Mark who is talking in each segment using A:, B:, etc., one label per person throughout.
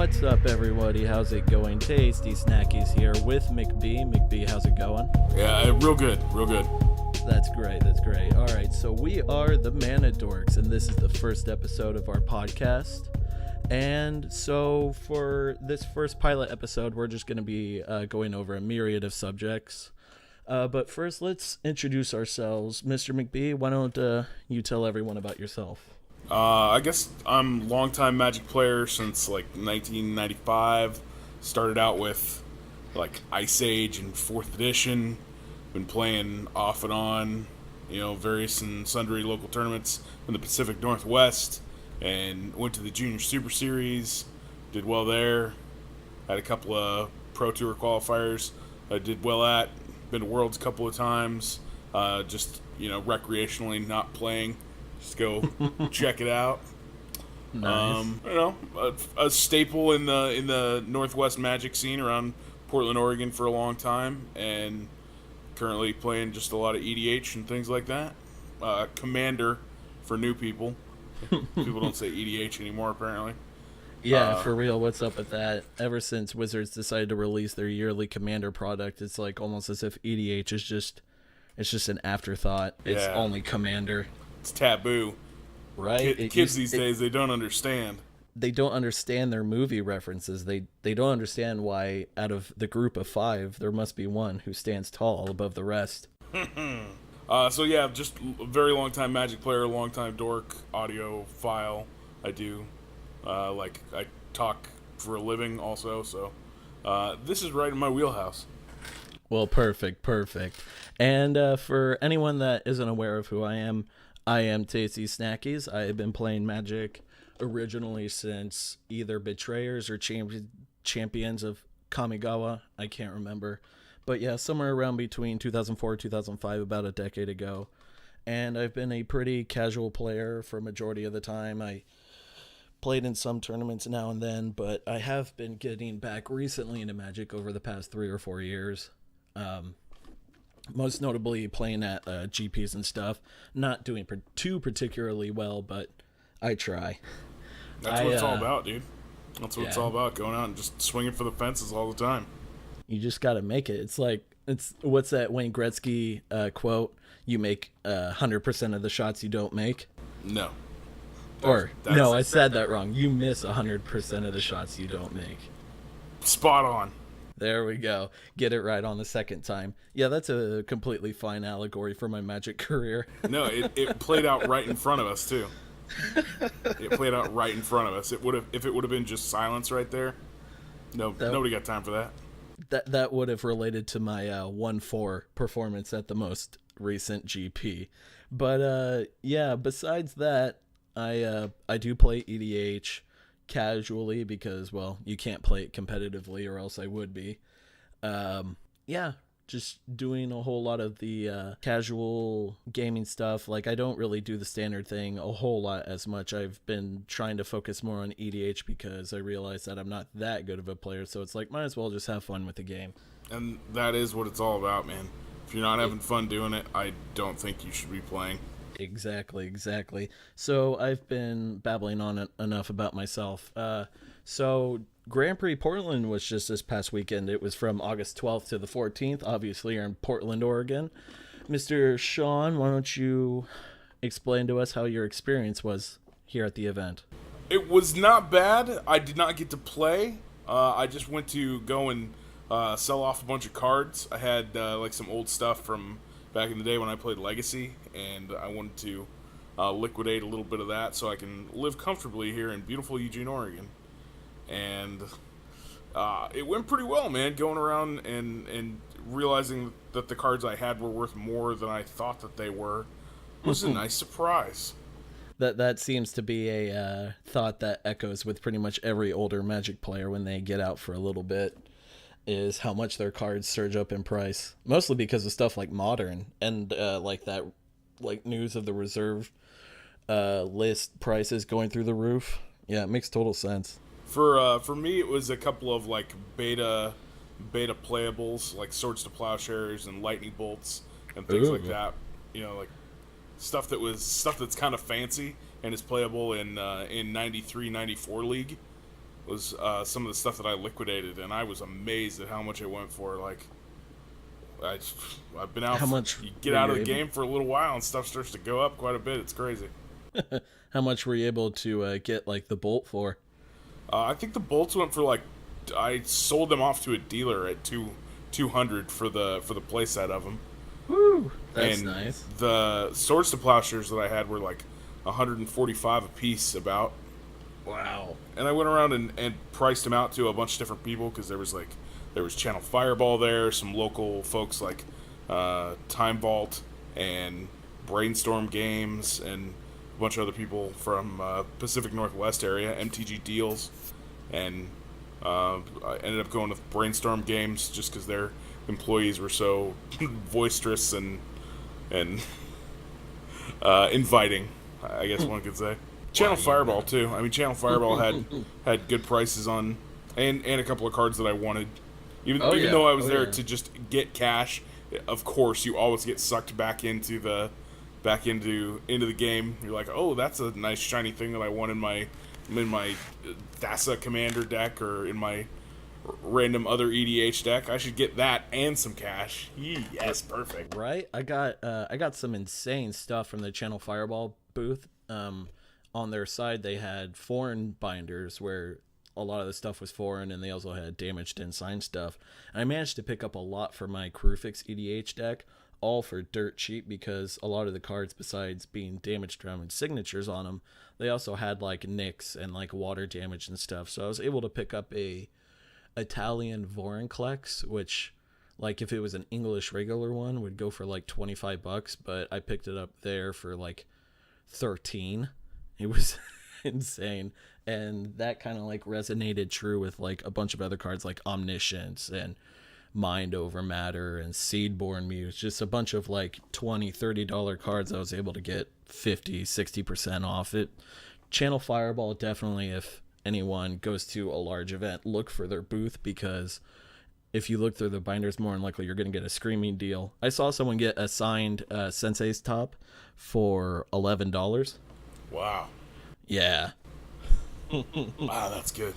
A: What's up, everybody? How's it going? Tasty Snackies here with McB. McB, how's it going?
B: Yeah, real good, real good.
A: That's great, that's great. All right, so we are the Mana Dorks, and this is the first episode of our podcast. And so for this first pilot episode, we're just going to be going over a myriad of subjects. But first, let's introduce ourselves. Mr. McB, why don't you tell everyone about yourself?
B: I guess I'm a longtime Magic player since like 1995. Started out with like Ice Age and 4th edition. Been playing off and on, various and sundry local tournaments in the Pacific Northwest, and went to the Junior Super Series. Did well there. Had a couple of Pro Tour qualifiers I did well at. Been to Worlds a couple of times. Just recreationally, not playing. Just go check it out.
A: Nice.
B: A staple in the Northwest Magic scene around Portland, Oregon for a long time, and currently playing just a lot of EDH and things like that. Commander for new people. People don't say EDH anymore, apparently.
A: Yeah, for real, what's up with that? Ever since Wizards decided to release their yearly Commander product, it's like almost as if EDH is just an afterthought. It's only Commander.
B: It's taboo.
A: Right?
B: Kids these days, they don't understand.
A: They don't understand their movie references. They don't understand why out of the group of 5, there must be one who stands tall above the rest.
B: Just a very long time Magic player, long time dork, audiophile. I do. I talk for a living also, so this is right in my wheelhouse.
A: Well, perfect. And for anyone that isn't aware of who I am Tasty Snackies. I have been playing Magic originally since either Betrayers or Champions of Kamigawa. I can't remember. But yeah, somewhere around between 2004 and 2005, about a decade ago. And I've been a pretty casual player for a majority of the time. I played in some tournaments now and then, but I have been getting back recently into Magic over the past 3 or 4 years. Most notably playing at GPs and stuff. Not doing too particularly well, but I try.
B: That's what it's all about, dude. That's what it's all about, going out and just swinging for the fences all the time.
A: You just got to make it. It's what's that Wayne Gretzky quote? You make 100% of the shots you don't make?
B: No.
A: I said that wrong. You miss 100% of the shots you don't make.
B: Spot on.
A: There we go. Get it right on the second time. Yeah, that's a completely fine allegory for my Magic career.
B: No, it played out right in front of us, too. It played out right in front of us. If it would have been just silence right there, nobody got time for that.
A: That would have related to my 1-4 performance at the most recent GP. But besides that, I do play EDH casually because, well, you can't play it competitively or else I would be. Just doing a whole lot of the casual gaming stuff. Like, I don't really do the standard thing a whole lot as much. I've been trying to focus more on EDH because I realize that I'm not that good of a player, so it's like, might as well just have fun with the game.
B: And that is what it's all about, man. If you're not having fun doing it, I don't think you should be playing.
A: Exactly. So I've been babbling on enough about myself. So Grand Prix Portland was just this past weekend. It was from August 12th to the 14th. Obviously, you're in Portland, Oregon. Mr. Sean, why don't you explain to us how your experience was here at the event?
B: It was not bad. I did not get to play. I just went to go and sell off a bunch of cards. I had some old stuff from back in the day when I played Legacy, and I wanted to liquidate a little bit of that so I can live comfortably here in beautiful Eugene, Oregon. And it went pretty well, man, going around and realizing that the cards I had were worth more than I thought that they were. It was a nice surprise.
A: That seems to be a thought that echoes with pretty much every older Magic player when they get out for a little bit, is how much their cards surge up in price. Mostly because of stuff like Modern and news of the reserve list prices going through the roof. Yeah, it makes total sense.
B: For me, it was a couple of beta playables, like Swords to Plowshares and Lightning Bolts and things like that. Stuff that's kind of fancy and is playable in 93, 94 league. was some of the stuff that I liquidated, and I was amazed at how much it went for. Like, I've been out.
A: How much
B: You get
A: were
B: out
A: you
B: of the
A: able?
B: game for a little while, and stuff starts to go up quite a bit. It's crazy.
A: How much were you able to get like the bolt for?
B: I think the bolts went for like I sold them off to a dealer at 200 for the playset of them.
A: Woo, that's
B: And
A: nice.
B: the swords to plowshares that I had were like 145 a piece about.
A: Wow.
B: And I went around and priced them out to a bunch of different people because there was Channel Fireball there, some local folks like Time Vault and Brainstorm Games, and a bunch of other people from Pacific Northwest area, MTG Deals, and I ended up going with Brainstorm Games just because their employees were so boisterous and inviting, I guess one could say. Channel Fireball too. I mean, Channel Fireball had good prices on, and a couple of cards that I wanted. Even though I was there to just get cash, of course you always get sucked back into the game. You're like, oh, that's a nice shiny thing that I want in my Thassa Commander deck or in my random other EDH deck. I should get that and some cash. Yes, perfect.
A: Right? I got some insane stuff from the Channel Fireball booth. On their side, they had foreign binders where a lot of the stuff was foreign, and they also had damaged and signed stuff. And I managed to pick up a lot for my Crewfix EDH deck, all for dirt cheap, because a lot of the cards, besides being damaged from signatures on them, they also had like nicks and like water damage and stuff. So I was able to pick up a Italian Vorinclex, which, like, if it was an English regular one, would go for like $25, but I picked it up there for like 13. It was insane. And that kind of like resonated true with like a bunch of other cards like Omniscience and Mind Over Matter and Seedborn Muse. Just a bunch of like $20-$30 cards I was able to get 50-60% off it. Channel Fireball, definitely, if anyone goes to a large event, look for their booth, because if you look through the binders, more than likely you're going to get a screaming deal. I saw someone get a signed Sensei's Top for $11.
B: Wow.
A: Yeah.
B: Wow, that's good.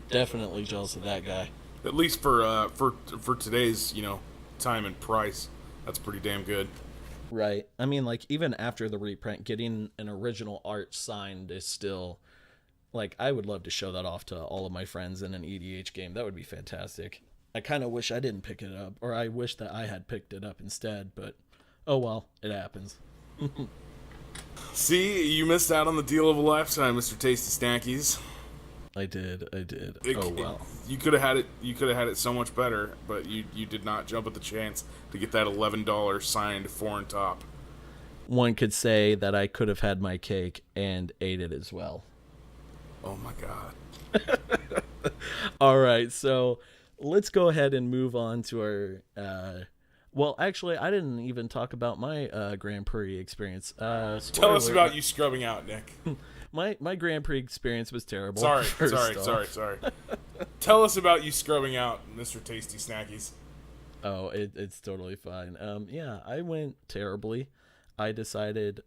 A: Definitely jealous of that guy.
B: At least for today's, time and price, that's pretty damn good.
A: Right. I mean, like, even after the reprint, getting an original art signed is still, like, I would love to show that off to all of my friends in an EDH game. That would be fantastic. I kind of wish I didn't pick it up, or I wish that I had picked it up instead, but oh well, it happens.
B: See, you missed out on the deal of a lifetime, Mr. Tasty Snackies.
A: I did. Oh well.
B: You could have had it. You could have had it so much better, but you did not jump at the chance to get that $11 signed foreign top.
A: One could say that I could have had my cake and ate it as well.
B: Oh my god.
A: All right, so let's go ahead and move on to our. Well, actually, I didn't even talk about my Grand Prix experience.
B: Tell us about you scrubbing out, Nick.
A: My Grand Prix experience was terrible.
B: Sorry. Tell us about you scrubbing out, Mr. Tasty Snackies.
A: Oh, it's totally fine. Yeah, I went terribly. I decided,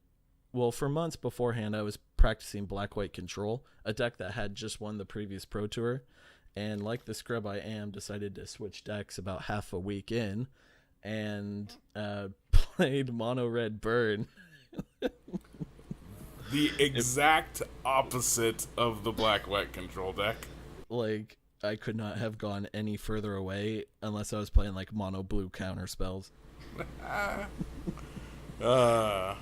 A: well, for months beforehand, I was practicing Black-White Control, a deck that had just won the previous Pro Tour, and like the scrub I am, decided to switch decks about half a week in, and played Mono Red Burn.
B: The exact opposite of the Black-White Control deck.
A: Like, I could not have gone any further away unless I was playing like mono blue counter spells.
B: How'd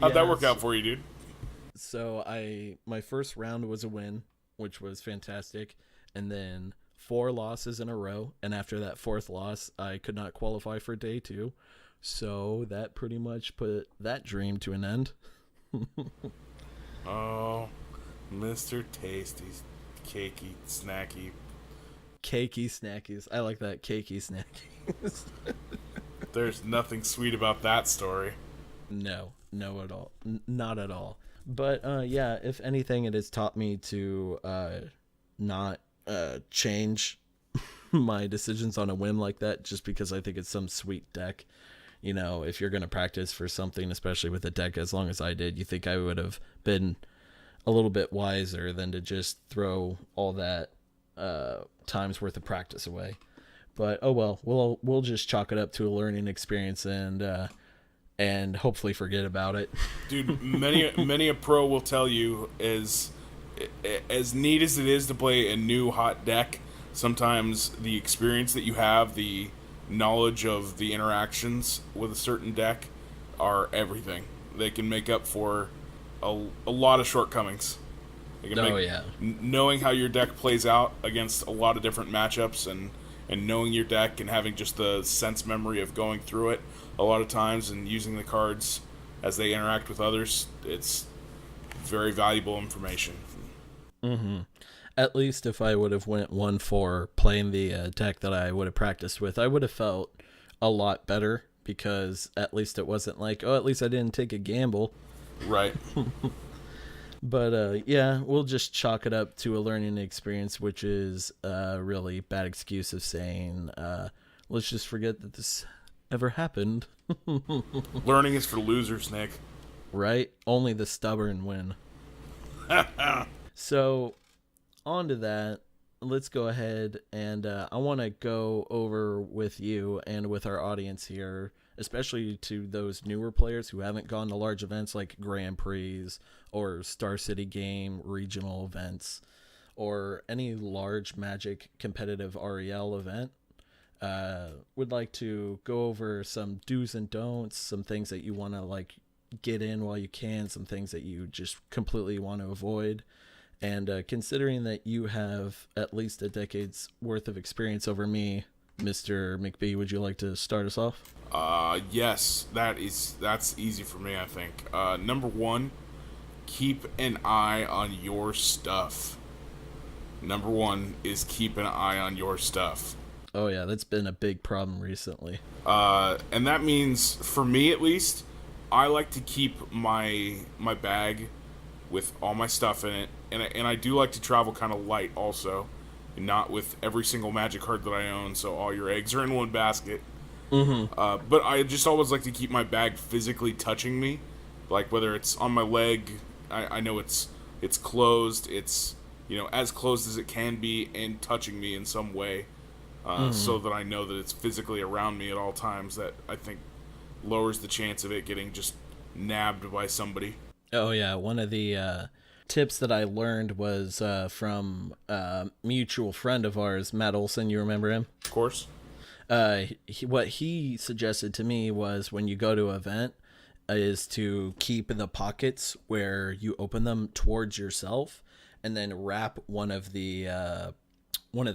B: that work out for you, dude?
A: So my first round was a win, which was fantastic, and then 4 losses in a row, and after that 4th loss, I could not qualify for day 2, so that pretty much put that dream to an end.
B: Oh, Mr. Tasty's cakey, snacky.
A: Cakey snackies. I like that, cakey snackies.
B: There's nothing sweet about that story.
A: No at all. Not at all. But yeah, if anything, it has taught me to not change my decisions on a whim like that just because I think it's some sweet deck. You know, if you're going to practice for something, especially with a deck as long as I did, you think I would have been a little bit wiser than to just throw all that time's worth of practice away. But oh well, we'll just chalk it up to a learning experience and hopefully forget about it.
B: Dude, many a pro will tell you, as neat as it is to play a new hot deck, sometimes the experience that you have, the knowledge of the interactions with a certain deck are everything. They can make up for a lot of shortcomings. Knowing how your deck plays out against a lot of different matchups, and knowing your deck and having just the sense memory of going through it a lot of times and using the cards as they interact with others, it's very valuable information.
A: Mm-hmm. At least if I would have went 1-4 playing the deck that I would have practiced with, I would have felt a lot better, because at least it wasn't like, oh, at least I didn't take a gamble.
B: Right.
A: But yeah, we'll just chalk it up to a learning experience, which is a really bad excuse of saying, let's just forget that this ever happened.
B: Learning is for losers, Nick.
A: Right? Only the stubborn win. So, on to that, let's go ahead and I want to go over with you and with our audience here, especially to those newer players who haven't gone to large events like Grand Prix or Star City Game regional events or any large Magic competitive REL event. Would like to go over some do's and don'ts, some things that you want to like get in while you can, some things that you just completely want to avoid. And considering that you have at least a decade's worth of experience over me, Mr. McBee, would you like to start us off?
B: Yes, that's easy for me, I think. Number one, keep an eye on your stuff. Number one is keep an eye on your stuff.
A: Oh yeah, that's been a big problem recently.
B: And that means, for me at least, I like to keep my bag with all my stuff in it, and I do like to travel kind of light also, not with every single Magic card that I own, so all your eggs are in one basket.
A: Mm-hmm.
B: But I just always like to keep my bag physically touching me, like whether it's on my leg, I know it's closed, it's, you know, as closed as it can be, and touching me in some way, so that I know that it's physically around me at all times. That I think lowers the chance of it getting just nabbed by somebody.
A: Oh yeah, one of the tips that I learned was from a mutual friend of ours, Matt Olson. You remember him?
B: Of course.
A: What he suggested to me was, when you go to an event, is to keep the pockets where you open them towards yourself, and then wrap one of the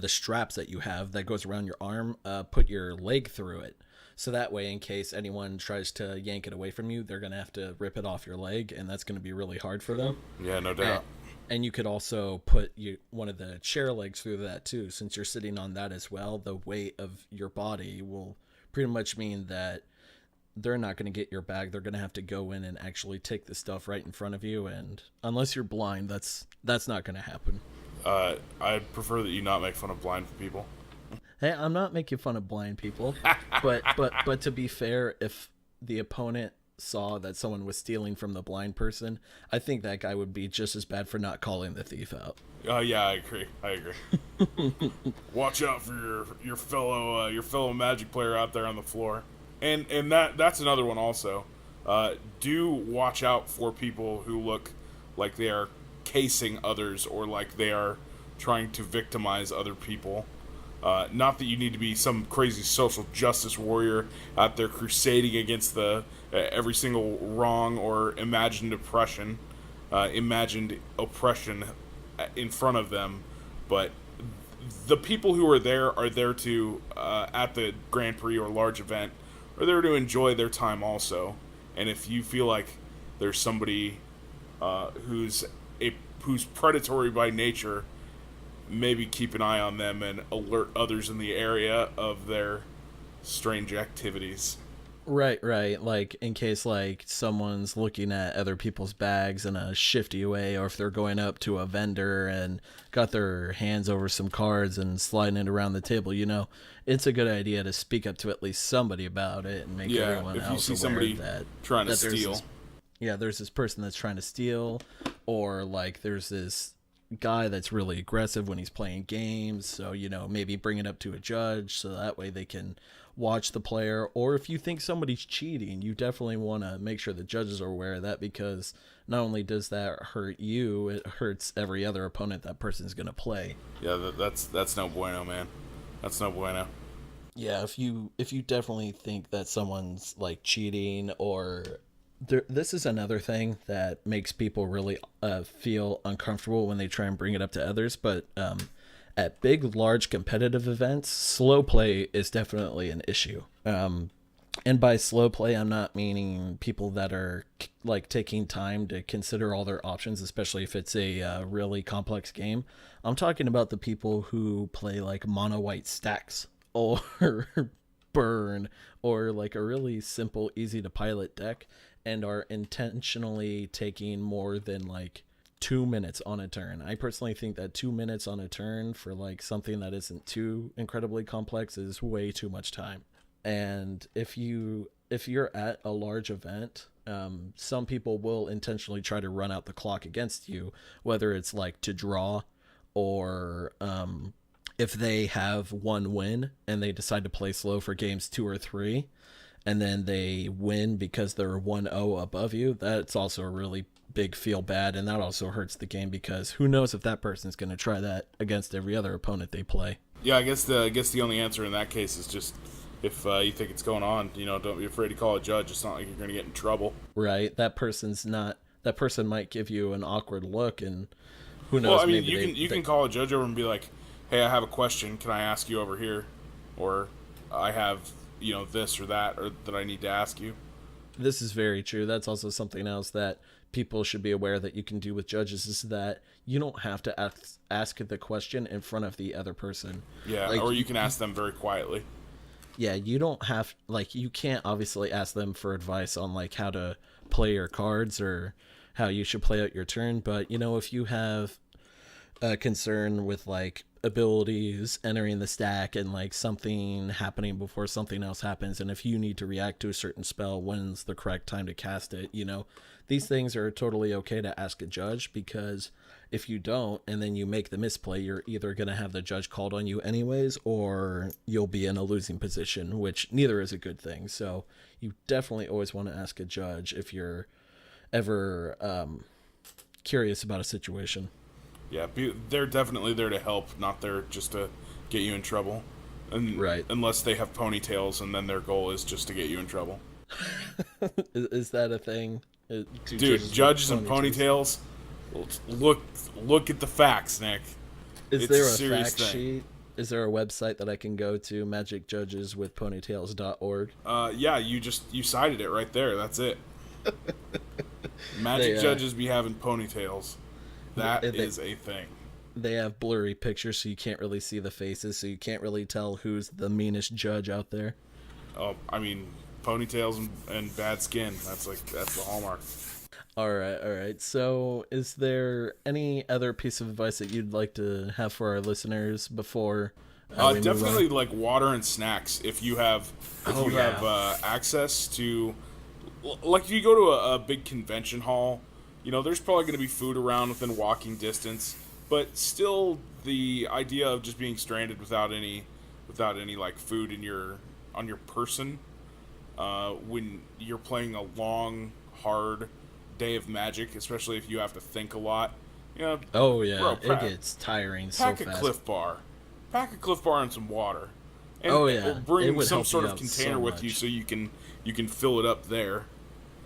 A: straps that you have that goes around your arm, put your leg through it. So that way, in case anyone tries to yank it away from you, they're going to have to rip it off your leg, and that's going to be really hard for them.
B: Yeah, no doubt.
A: And you could also put one of the chair legs through that too. Since you're sitting on that as well, the weight of your body will pretty much mean that they're not going to get your bag. They're going to have to go in and actually take the stuff right in front of you. And unless you're blind, that's not going to happen.
B: I prefer that you not make fun of blind people.
A: Hey, I'm not making fun of blind people, but to be fair, if the opponent saw that someone was stealing from the blind person, I think that guy would be just as bad for not calling the thief out.
B: Yeah, I agree. Watch out for your fellow Magic player out there on the floor, and that's another one also. Do watch out for people who look like they are casing others, or like they are trying to victimize other people. Not that you need to be some crazy social justice warrior out there crusading against the every single wrong or imagined oppression in front of them, but the people who are there to at the Grand Prix or large event are there to enjoy their time also. And if you feel like there's somebody who's predatory by nature, maybe keep an eye on them and alert others in the area of their strange activities.
A: Right. Like, in case, like, someone's looking at other people's bags in a shifty way, or if they're going up to a vendor and got their hands over some cards and sliding it around the table, you know, it's a good idea to speak up to at least somebody about it and make everyone else aware that
B: trying to steal.
A: yeah, there's this person that's trying to steal, or like there's this guy that's really aggressive when he's playing games. So, maybe bring it up to a judge so that way they can watch the player. Or if you think somebody's cheating, you definitely want to make sure the judges are aware of that, because not only does that hurt you, it hurts every other opponent that person's going to play.
B: Yeah, that's no bueno, man. That's no bueno.
A: Yeah, if you definitely think that someone's like cheating, or this is another thing that makes people really feel uncomfortable when they try and bring it up to others. But at big, large competitive events, slow play is definitely an issue. And by slow play, I'm not meaning people that are like taking time to consider all their options, especially if it's a really complex game. I'm talking about the people who play like mono white stacks or burn, or like a really simple, easy to pilot deck, and are intentionally taking more than like 2 minutes on a turn. I personally think that 2 minutes on a turn for like something that isn't too incredibly complex is way too much time. And if you're at a large event, some people will intentionally try to run out the clock against you, whether it's like to draw, or if they have one win and they decide to play slow for games 2 or 3, and then they win because they're 1-0 above you. That's also a really big feel bad, and that also hurts the game, because who knows if that person's going to try that against every other opponent they play.
B: Yeah, I guess the only answer in that case is just, if you think it's going on, don't be afraid to call a judge. It's not like you're going to get in trouble.
A: Right. That person might give you an awkward look, and who knows.
B: Well, I mean, you can call a judge over and be like, hey, I have a question. Can I ask you over here? Or I have, this or that, or that I need to ask you.
A: This is very true. That's also something else that people should be aware that you can do with judges, is that you don't have to ask the question in front of the other person.
B: Yeah, like, or you can ask them very quietly.
A: Yeah, you don't have, like, you can't obviously ask them for advice on like how to play your cards or how you should play out your turn, but if you have a concern with like abilities entering the stack and like something happening before something else happens, and if you need to react to a certain spell, when's the correct time to cast it, these things are totally okay to ask a judge, because if you don't and then you make the misplay, you're either going to have the judge called on you anyways, or you'll be in a losing position, which neither is a good thing. So you definitely always want to ask a judge if you're ever curious about a situation.
B: Yeah, they're definitely there to help, not there just to get you in trouble. And
A: right.
B: Unless they have ponytails, and then their goal is just to get you in trouble.
A: Is that a thing?
B: Dude, judges and ponytails. Look at the facts, Nick.
A: Is there a fact sheet? Is there a website that I can go to? magicjudgeswithponytails.org.
B: Yeah, you cited it right there. That's it. Magic judges be having ponytails. That is a thing.
A: They have blurry pictures, so you can't really see the faces, so you can't really tell who's the meanest judge out there.
B: Oh, I mean, ponytails and bad skin. That's the hallmark.
A: All right. So, is there any other piece of advice that you'd like to have for our listeners before?
B: Definitely like water and snacks. If you have access to, like, if you go to a big convention hall, there's probably going to be food around within walking distance, but still, the idea of just being stranded without any like food on your person, when you're playing a long, hard day of Magic, especially if you have to think a lot.
A: Oh yeah, it gets tiring so fast.
B: Pack a Cliff Bar and some water. And bring some sort of container with you so you can fill it up there.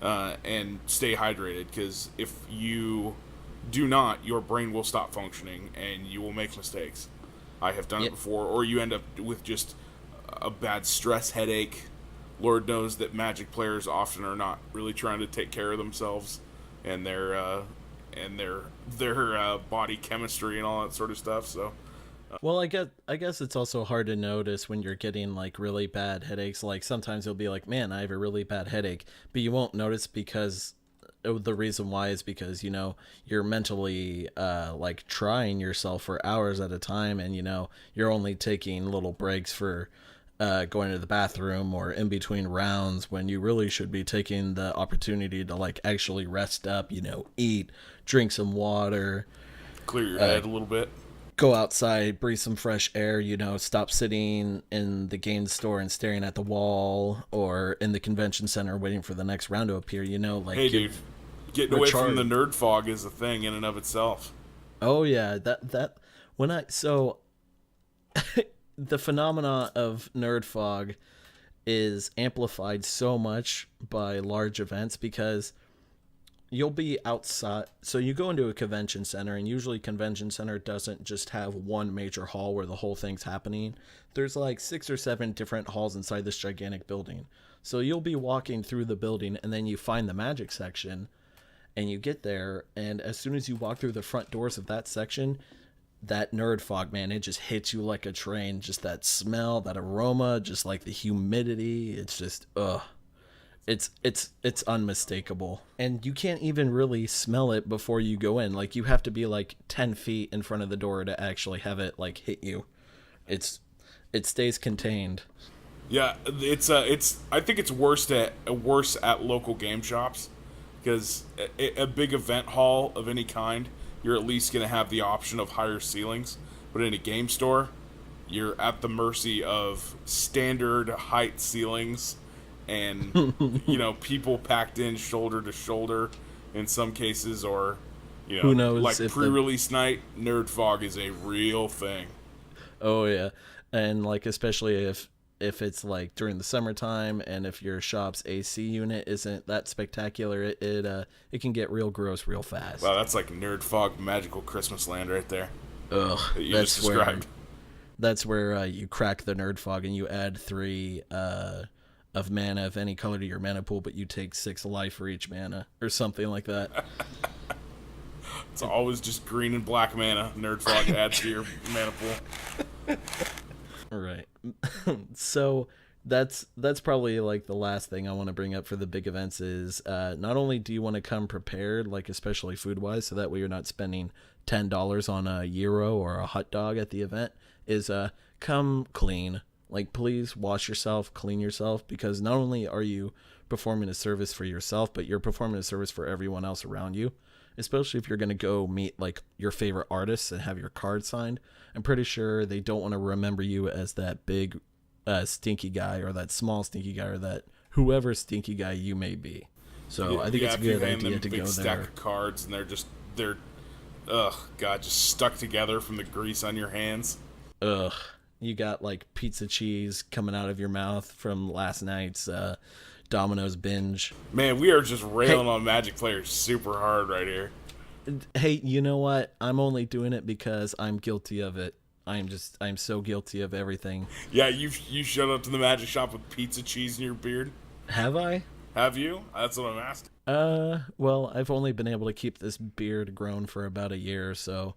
B: And stay hydrated, because if you do not, your brain will stop functioning and you will make mistakes. I have done it before, or you end up with just a bad stress headache. Lord knows that Magic players often are not really trying to take care of themselves and their body chemistry and all that sort of stuff. So.
A: Well, I guess it's also hard to notice when you're getting like really bad headaches. Like sometimes you'll be like, man, I have a really bad headache, but you won't notice, because the reason why is because, you're mentally like trying yourself for hours at a time, and, you're only taking little breaks for going to the bathroom or in between rounds, when you really should be taking the opportunity to like actually rest up, eat, drink some water,
B: Clear your head a little bit.
A: go outside, breathe some fresh air, stop sitting in the game store and staring at the wall or in the convention center waiting for the next round to appear, like
B: Hey, dude, getting away from the nerd fog is a thing in and of itself.
A: Oh yeah, that when the phenomena of nerd fog is amplified so much by large events because you'll be outside. So you go into a convention center, and usually convention center doesn't just have one major hall where the whole thing's happening. There's like 6 or 7 different halls inside this gigantic building. So you'll be walking through the building, and then you find the magic section, and you get there, and as soon as you walk through the front doors of that section, that nerd fog, man, it just hits you like a train. Just that smell, that aroma, just like the humidity. It's just, It's unmistakable. And you can't even really smell it before you go in. Like, you have to be like 10 feet in front of the door to actually have it like hit you. It stays contained.
B: Yeah, I think it's worse at local game shops, because a big event hall of any kind, you're at least going to have the option of higher ceilings. But in a game store, you're at the mercy of standard height ceilings and, people packed in shoulder to shoulder in some cases, or,
A: who knows,
B: like pre-release night, nerd fog is a real thing.
A: Oh, yeah. And, like, especially if it's, like, during the summertime, and if your shop's AC unit isn't that spectacular, it can get real gross real fast.
B: Wow, that's like nerd fog magical Christmas land right there.
A: Ugh, that's where you crack the nerd fog and you add 3 of mana of any color to your mana pool, but you take 6 life for each mana, or something like that.
B: It's always just green and black mana. Nerd fog adds to your mana pool.
A: Right. So that's probably like the last thing I want to bring up for the big events is not only do you want to come prepared, like especially food wise, so that way you're not spending $10 on a gyro or a hot dog at the event, is come clean. Like, please wash yourself, clean yourself, because not only are you performing a service for yourself, but you're performing a service for everyone else around you. Especially if you're going to go meet like your favorite artists and have your card signed. I'm pretty sure they don't want to remember you as that big stinky guy, or that small stinky guy, or that whoever stinky guy you may be. So I think it's a good idea to go there.
B: Stack of cards, and they're just stuck together from the grease on your hands.
A: Ugh. You got like pizza cheese coming out of your mouth from last night's Domino's binge. Man,
B: we are just railing on Magic players super hard right here.
A: Hey, you know what? I'm only doing it because I'm guilty of it. I'm so guilty of everything.
B: Yeah, you showed up to the Magic shop with pizza cheese in your beard.
A: Have I?
B: Have you? That's what I'm asking.
A: Well, I've only been able to keep this beard grown for about a year, so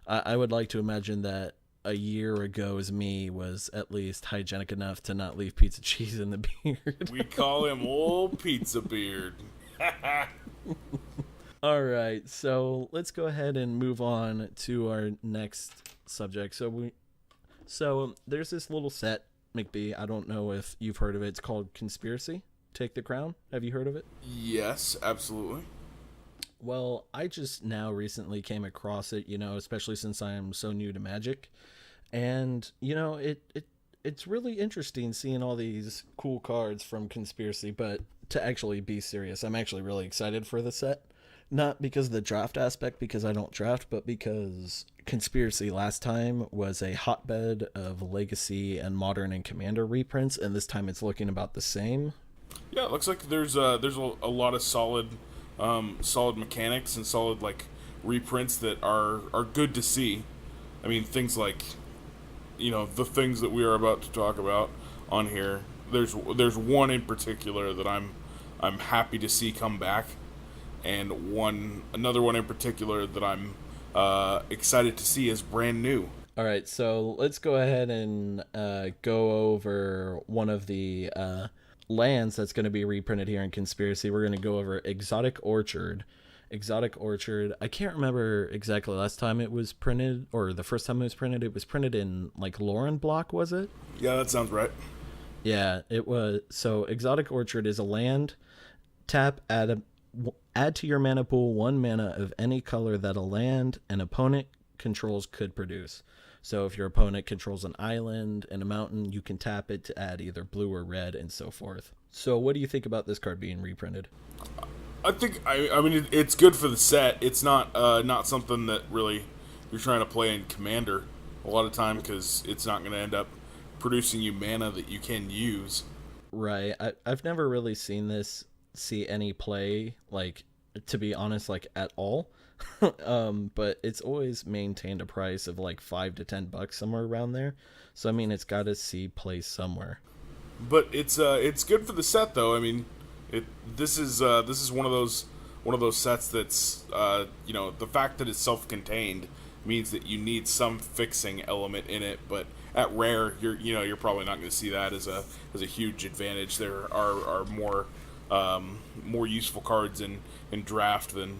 A: I would like to imagine that a year ago's me was at least hygienic enough to not leave pizza cheese in the beard.
B: We call him Old Pizza Beard.
A: All right, so let's go ahead and move on to our next subject. So there's this little set, McBee. I don't know if you've heard of it. It's called Conspiracy. Take the Crown. Have you heard of it?
B: Yes, absolutely.
A: Well, I just now recently came across it, especially since I am so new to Magic. And, it's really interesting seeing all these cool cards from Conspiracy, but to actually be serious, I'm actually really excited for the set. Not because of the draft aspect, because I don't draft, but because Conspiracy last time was a hotbed of Legacy and Modern and Commander reprints, and this time it's looking about the same.
B: Yeah, it looks like there's a lot of solid mechanics and solid like reprints that are good to see. I mean, things like, the things that we are about to talk about on here. There's one in particular that I'm happy to see come back, and another one in particular that I'm excited to see is brand new.
A: All right, so let's go ahead and go over one of the lands that's going to be reprinted here in Conspiracy. We're going to go over Exotic Orchard. I can't remember exactly last time it was printed, or the first time it was printed. It was printed in like Lauren block, was it?
B: Yeah, that sounds right.
A: Yeah, it was. So Exotic Orchard is a land. Tap, add to your mana pool 1 mana of any color that a land an opponent controls could produce. So if your opponent controls an island and a mountain, you can tap it to add either blue or red and so forth. So what do you think about this card being reprinted?
B: I mean it's good for the set. It's not something that really you're trying to play in Commander a lot of time because it's not going to end up producing you mana that you can use.
A: Right. I've never really see any play, like, to be honest, like, at all. But it's always maintained a price of like $5 to $10 somewhere around there. So I mean, it's got to see play somewhere.
B: But it's good for the set though. I mean, this is one of those sets that's the fact that it's self-contained means that you need some fixing element in it. But at rare, you're probably not going to see that as a huge advantage. There are more useful cards in draft than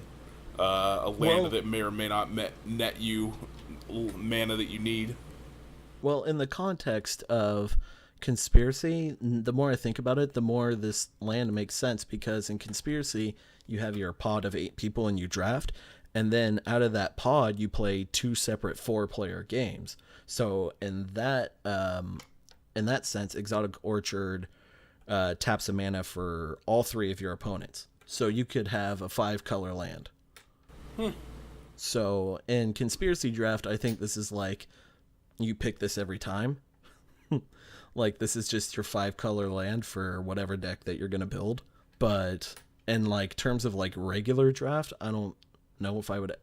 B: a land that may or may not net you mana that you need.
A: Well, in the context of Conspiracy, the more I think about it, the more this land makes sense, because in Conspiracy, you have your pod of 8 people and you draft, and then out of that pod, you play 2 separate 4-player games. So in that sense, Exotic Orchard taps a mana for all 3 of your opponents. So you could have a 5-color land. So in Conspiracy Draft, I think this is like you pick this every time. Like, this is just your 5-color land for whatever deck that you're going to build. But in like terms of like regular draft, I don't know if I would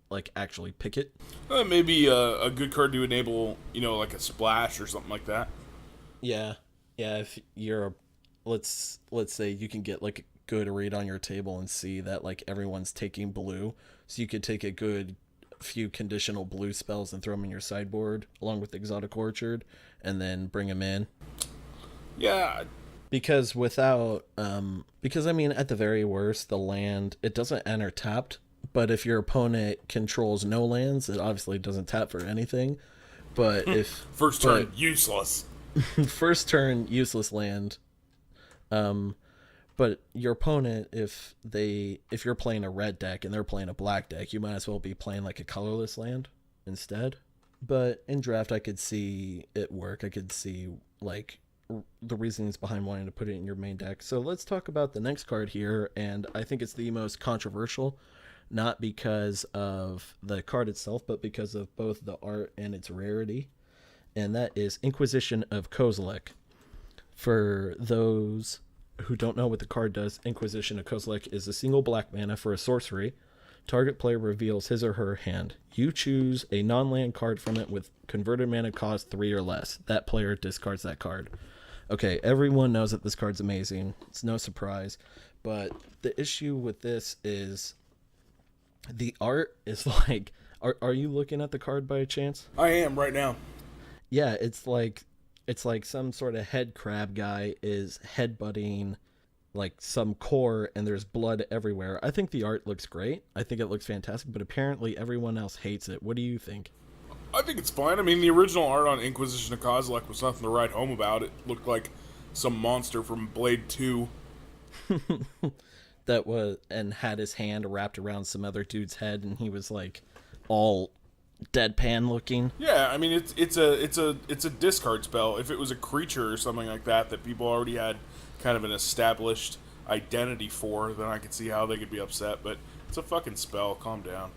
A: like actually pick it.
B: Maybe a good card to enable, like a splash or something like that.
A: Yeah. If you're let's say you can get like a good read on your table and see that like everyone's taking blue, so you could take a good few conditional blue spells and throw them in your sideboard along with Exotic Orchard and then bring them in.
B: Yeah.
A: Because because I mean, at the very worst, the land, it doesn't enter tapped, but if your opponent controls no lands, it obviously doesn't tap for anything. But if
B: first turn useless.
A: First turn useless land. But your opponent, if you're playing a red deck and they're playing a black deck, you might as well be playing like a colorless land instead. But in draft, I could see it work. I could see like the reasons behind wanting to put it in your main deck. So let's talk about the next card here, and I think it's the most controversial, not because of the card itself, but because of both the art and its rarity, and that is Inquisition of Kozilek. For those who don't know what the card does, Inquisition of Kozilek is a single black mana for a sorcery. Target player reveals his or her hand. You choose a non-land card from it with converted mana cost 3 or less. That player discards that card. Okay, everyone knows that this card's amazing. It's no surprise. But the issue with this is the art is like... Are you looking at the card by chance?
B: I am right now.
A: Yeah, it's like some sort of head crab guy is headbutting like some core and there's blood everywhere. I think the art looks great. I think it looks fantastic, but apparently everyone else hates it. What do you think?
B: I think it's fine. I mean, the original art on Inquisition of Kozilek was nothing to write home about. It looked like some monster from Blade 2.
A: That was, and had his hand wrapped around some other dude's head, and he was like all deadpan looking.
B: Yeah, I mean it's a discard spell. If it was a creature or something like that people already had kind of an established identity for, then I could see how they could be upset. But it's a fucking spell. Calm down.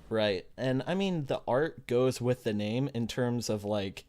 A: Right, and I mean the art goes with the name in terms of like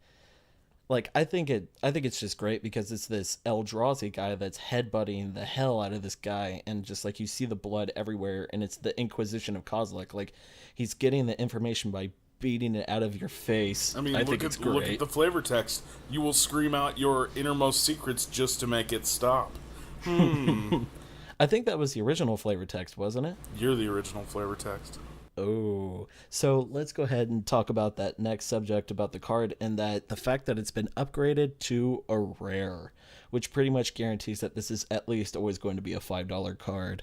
A: I think it's just great because it's this Eldrazi guy that's headbutting the hell out of this guy, and just like you see the blood everywhere, and it's the Inquisition of Kozilek. Like, he's getting the information by beating it out of your face.
B: I mean,
A: look at
B: the flavor text. You will scream out your innermost secrets just to make it stop.
A: I think that was the original flavor text, wasn't it?
B: You're the original flavor text.
A: Oh, so let's go ahead and talk about that next subject about the card, and that the fact that it's been upgraded to a rare, which pretty much guarantees that this is at least always going to be a $5 card.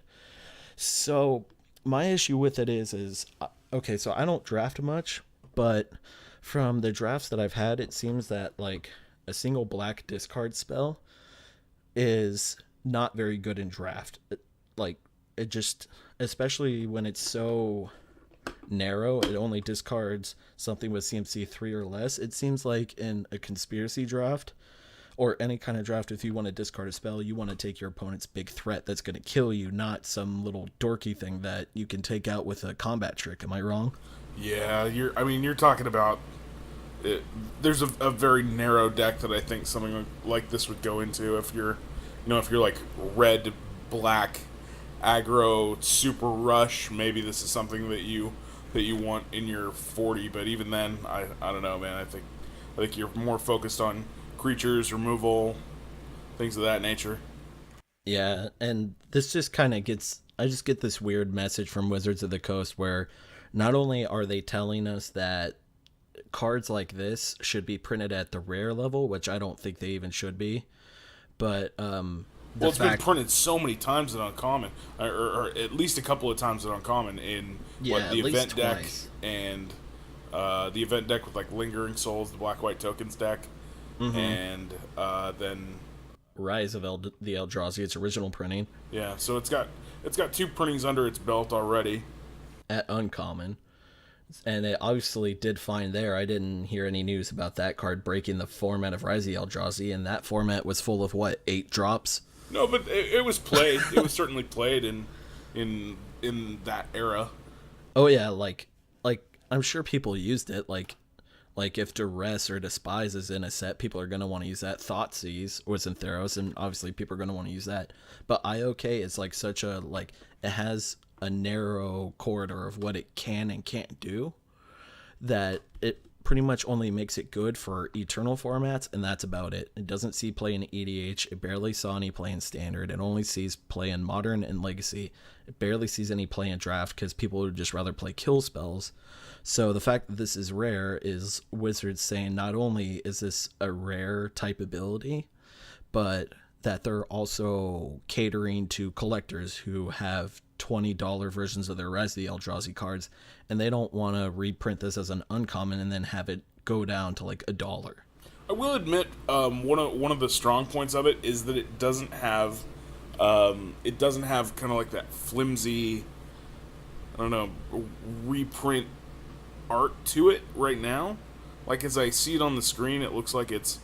A: So my issue with it is okay, so I don't draft much, but from the drafts that I've had, it seems that like a single black discard spell is not very good in draft. Like, it just, especially when it's so narrow, it only discards something with CMC 3 or less. It seems like in a conspiracy draft or any kind of draft, if you want to discard a spell, you want to take your opponent's big threat that's going to kill you, not some little dorky thing that you can take out with a combat trick. Am I wrong?
B: Yeah, you're talking about it. There's a very narrow deck that I think something like this would go into if you're, if you're like red, black, aggro, super rush. Maybe this is something that you want in your 40. But even then, I don't know, man. I think you're more focused on creatures, removal, things of that nature.
A: Yeah, and this just kind of gets. I just get this weird message from Wizards of the Coast where not only are they telling us that cards like this should be printed at the rare level, which I don't think they even should be, but
B: well, it's been printed so many times at Uncommon, or at least a couple of times at Uncommon in the event deck and the event deck with like Lingering Souls, the Black-White Tokens deck, and then
A: Rise of the Eldrazi, its original printing.
B: Yeah, so it's got 2 printings under its belt already
A: at Uncommon. And it obviously did fine there. I didn't hear any news about that card breaking the format of Rise of the Eldrazi, and that format was full of, 8 drops?
B: No, but it was played. It was certainly played in that era.
A: Oh, yeah, like I'm sure people used it. Like if Duress or Despise is in a set, people are going to want to use that. Thoughtseize was in Theros, and obviously people are going to want to use that. But IOK is such a, it has a narrow corridor of what it can and can't do that it pretty much only makes it good for Eternal formats, and that's about it. It doesn't see play in EDH. It barely saw any play in Standard. It only sees play in Modern and Legacy. It barely sees any play in Draft because people would just rather play kill spells. So the fact that this is rare is Wizards saying not only is this a rare type ability, but that they're also catering to collectors who have $20 versions of their Rise of the Eldrazi cards, and they don't want to reprint this as an uncommon and then have it go down to $1.
B: I will admit, one of the strong points of it is that it doesn't have kind of like that flimsy, I don't know, reprint art to it right now. Like, as I see it on the screen, it looks like it's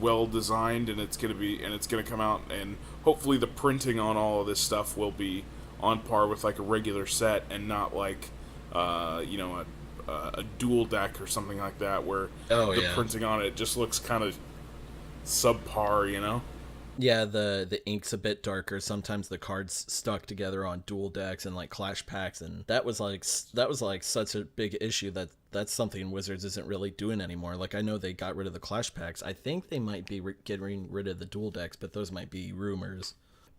B: well designed, and it's gonna come out, and hopefully the printing on all of this stuff will be on par with a regular set and not a dual deck or something like that where printing on it just looks kind of subpar.
A: Yeah, the ink's a bit darker. Sometimes the cards stuck together on dual decks and clash packs, and that was such a big issue that's something Wizards isn't really doing anymore. I know they got rid of the clash packs. I think they might be getting rid of the dual decks, but those might be rumors.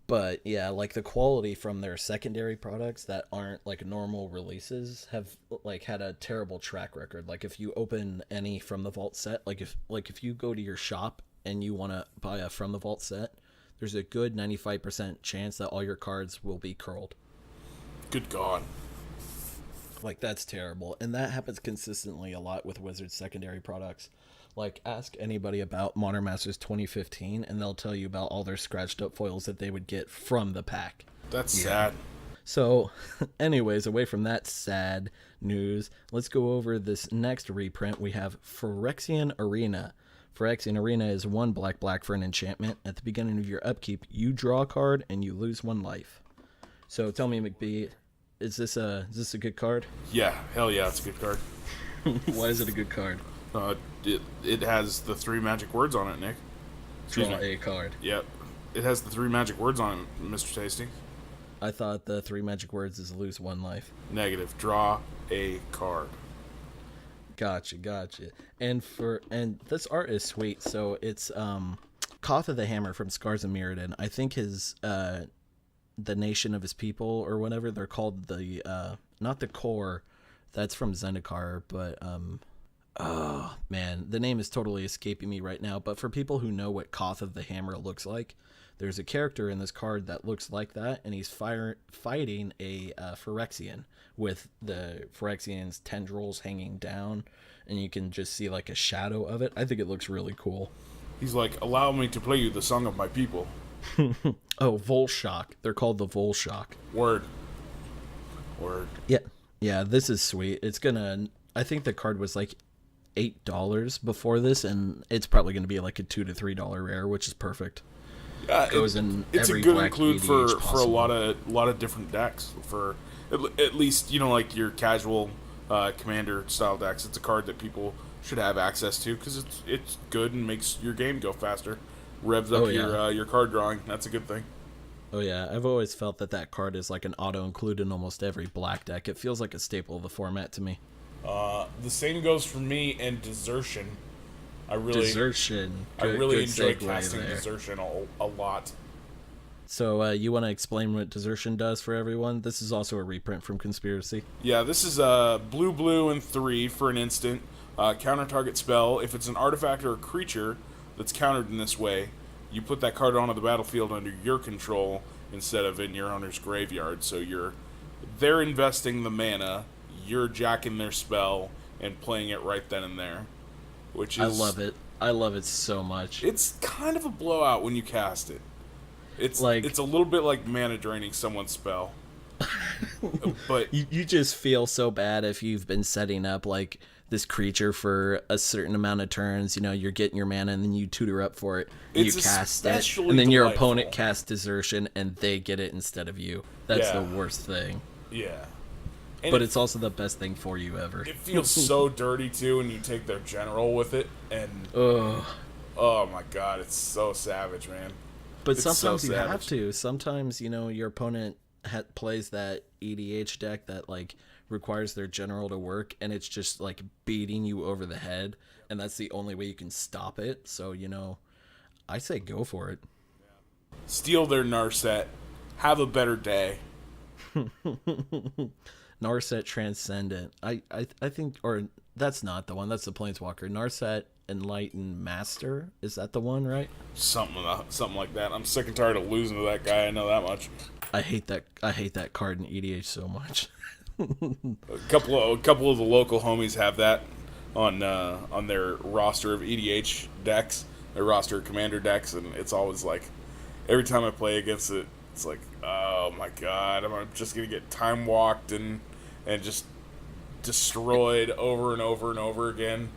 A: But yeah, the quality from their secondary products that aren't normal releases have had a terrible track record. If you open any from the vault set, if you go to your shop and you want to buy a from the vault set, there's a good 95% chance that all your cards will be curled.
B: Good God.
A: That's terrible. And that happens consistently a lot with Wizards secondary products. Ask anybody about Modern Masters 2015 and they'll tell you about all their scratched up foils that they would get from the pack.
B: That's sad.
A: So, anyways, away from that sad news, let's go over this next reprint. We have Phyrexian Arena. Phyrexian Arena is 1 black for an enchantment. At the beginning of your upkeep, you draw a card and you lose 1 life. So tell me, McBee, is this a good card?
B: Yeah, hell yeah, it's a good card.
A: Why is it a good card?
B: It has the 3 magic words on it, Nick.
A: Draw a card.
B: Yep. It has the 3 magic words on it, Mr. Tasty.
A: I thought the 3 magic words is lose 1 life.
B: Negative. Draw a card.
A: Gotcha. And this art is sweet. So it's Koth of the Hammer from Scars of Mirrodin. I think his the nation of his people or whatever, they're called the not the core. That's from Zendikar, but oh man, the name is totally escaping me right now. But for people who know what Koth of the Hammer looks like, there's a character in this card that looks like that, and he's fighting a Phyrexian with the Phyrexian's tendrils hanging down, and you can just see a shadow of it. I think it looks really cool.
B: He's like, allow me to play you the song of my people.
A: Oh, Volshock. They're called the Volshock.
B: Word. Word.
A: Yeah. Yeah, this is sweet. It's gonna. I think the card was like $8 before this, and it's probably gonna be like a $2 to $3 rare, which is perfect. Goes in
B: it's
A: every
B: a good
A: black
B: include
A: EDH
B: for a lot of different decks. For at least like your casual commander style decks. It's a card that people should have access to because it's good and makes your game go faster. Revs up your card drawing. That's a good thing.
A: Oh yeah, I've always felt that card is like an auto include in almost every black deck. It feels like a staple of the format to me.
B: The same goes for me and Desertion.
A: Desertion.
B: I really enjoy casting Desertion a lot.
A: So you want to explain what Desertion does for everyone? This is also a reprint from Conspiracy.
B: Yeah, this is blue and 3 for an instant. Counter target spell. If it's an artifact or a creature that's countered in this way, you put that card onto the battlefield under your control instead of in your owner's graveyard. So they're investing the mana, you're jacking their spell and playing it right then and there. Which is,
A: I love it. I love it so much.
B: It's kind of a blowout when you cast it. It's a little bit like mana draining someone's spell. But
A: you just feel so bad if you've been setting up like this creature for a certain amount of turns. You're getting your mana and then you tutor up for it. And you cast it, and then your opponent casts Desertion and they get it instead of you. That's the worst thing.
B: Yeah.
A: But it's also the best thing for you ever.
B: It feels so dirty too when you take their general with it, and oh my god, it's so savage, man.
A: But sometimes you have to. Sometimes your opponent plays that EDH deck that like requires their general to work, and it's just like beating you over the head, and that's the only way you can stop it. So I say go for it.
B: Steal their Narset. Have a better day.
A: Narset Transcendent. I think, or that's not the one. That's the Planeswalker. Narset Enlightened Master. Is that the one, right?
B: Something like that. I'm sick and tired of losing to that guy. I know that much.
A: I hate that card in EDH so much.
B: a couple of the local homies have that on their roster of EDH decks, their roster of commander decks, and it's always like every time I play against it, it's like, oh my god, I'm just gonna get time walked and just destroyed over and over and over again.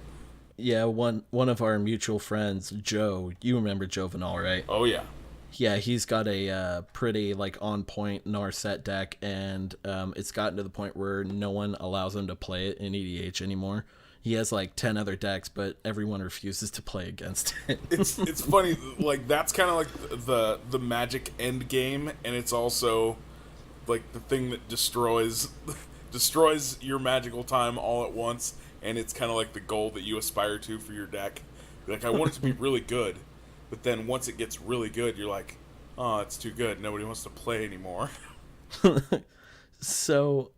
A: Yeah, one of our mutual friends, Joe. You remember Joe Vanal, right?
B: Oh yeah.
A: Yeah, he's got a pretty like on point Narset deck, and it's gotten to the point where no one allows him to play it in EDH anymore. He has like 10 other decks, but everyone refuses to play against it.
B: It's funny, like that's kind of like the Magic end game, and it's also like the thing that destroys your magical time all at once, and it's kind of like the goal that you aspire to for your deck. Like I want it to be really good, but then once it gets really good, you're like, oh, it's too good. Nobody wants to play anymore.
A: So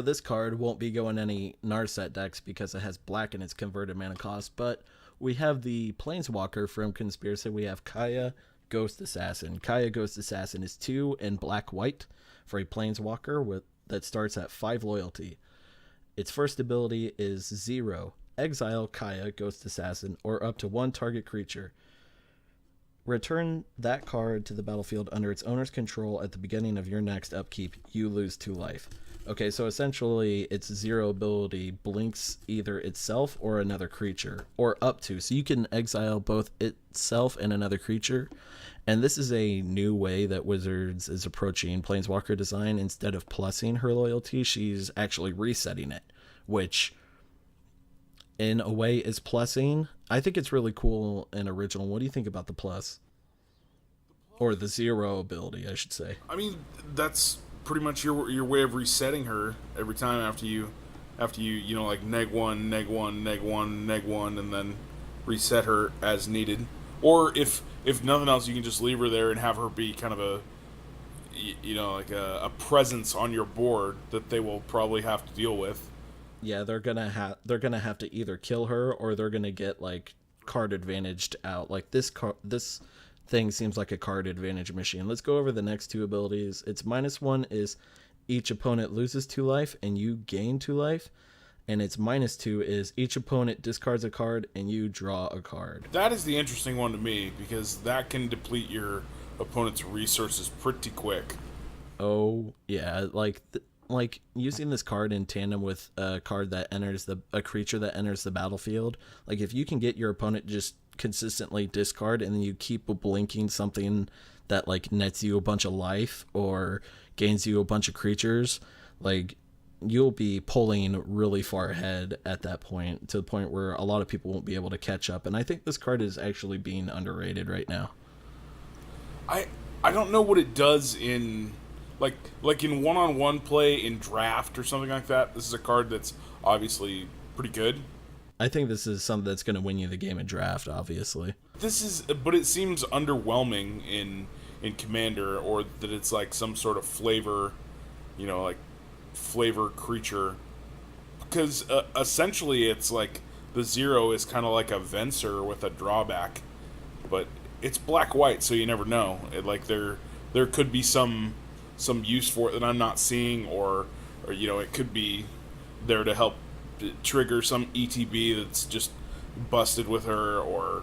A: this card won't be going any Narset decks because it has black in its converted mana cost, but we have the Planeswalker from Conspiracy. We have Kaya Ghost Assassin. Kaya Ghost Assassin is 2 and black-white for a Planeswalker that starts at 5 loyalty. Its first ability is 0. Exile Kaya Ghost Assassin or up to 1 target creature. Return that card to the battlefield under its owner's control at the beginning of your next upkeep. You lose 2 life. Okay, so essentially its 0 ability blinks either itself or another creature, or up to. So you can exile both itself and another creature. And this is a new way that Wizards is approaching Planeswalker design. Instead of plussing her loyalty, she's actually resetting it, which in a way is plussing. I think it's really cool and original. What do you think about the plus? Or the 0 ability, I should say.
B: I mean, that's pretty much your way of resetting her every time after you like neg 1, neg 1, neg 1, neg 1, and then reset her as needed. Or if nothing else, you can just leave her there and have her be kind of a presence on your board that they will probably have to deal with.
A: Yeah, they're gonna have to either kill her or they're gonna get like card advantaged out. Like this thing seems like a card advantage machine. Let's go over the next 2 abilities. Its -1 is each opponent loses 2 life and you gain 2 life. and its -2 is each opponent discards a card and you draw a card.
B: That is the interesting one to me because that can deplete your opponent's resources pretty quick.
A: Oh yeah, like using this card in tandem with a card that enters a creature that enters the battlefield. Like if you can get your opponent just consistently discard and then you keep blinking something that like nets you a bunch of life or gains you a bunch of creatures, like you'll be pulling really far ahead at that point, to the point where a lot of people won't be able to catch up. And I think this card is actually being underrated right now.
B: I don't know what it does in like in one-on-one play in draft or something like that. This is a card that's obviously pretty good.
A: I think this is something that's going to win you the game in draft, obviously.
B: But it seems underwhelming in Commander, or that it's like some sort of flavor, like flavor creature. Because essentially it's like the 0 is kind of like a Venser with a drawback, but it's black-white, so you never know. There could be some use for it that I'm not seeing, or it could be there to help trigger some ETB that's just busted with her, or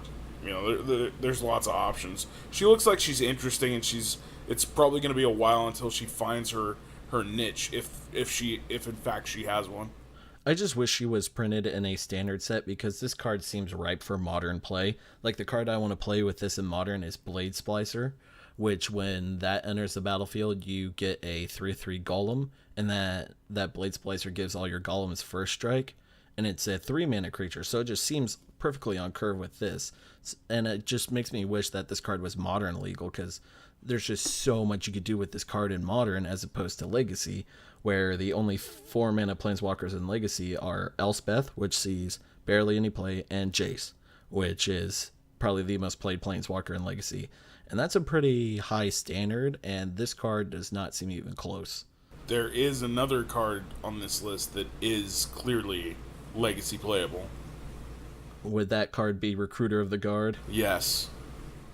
B: there's lots of options. She looks like she's interesting, and it's probably going to be a while until she finds her niche, if in fact she has one.
A: I just wish she was printed in a standard set, because this card seems ripe for modern play. Like the card I want to play with this in modern is Blade Splicer, which when that enters the battlefield, you get a 3/3 golem, and that Blade Splicer gives all your golems first strike, and it's a 3-mana creature, so it just seems perfectly on curve with this. And it just makes me wish that this card was modern legal, because there's just so much you could do with this card in modern as opposed to Legacy, where the only 4-mana planeswalkers in Legacy are Elspeth, which sees barely any play, and Jace, which is probably the most played planeswalker in Legacy. And that's a pretty high standard, and this card does not seem even close.
B: There is another card on this list that is clearly Legacy playable.
A: Would that card be Recruiter of the Guard?
B: Yes.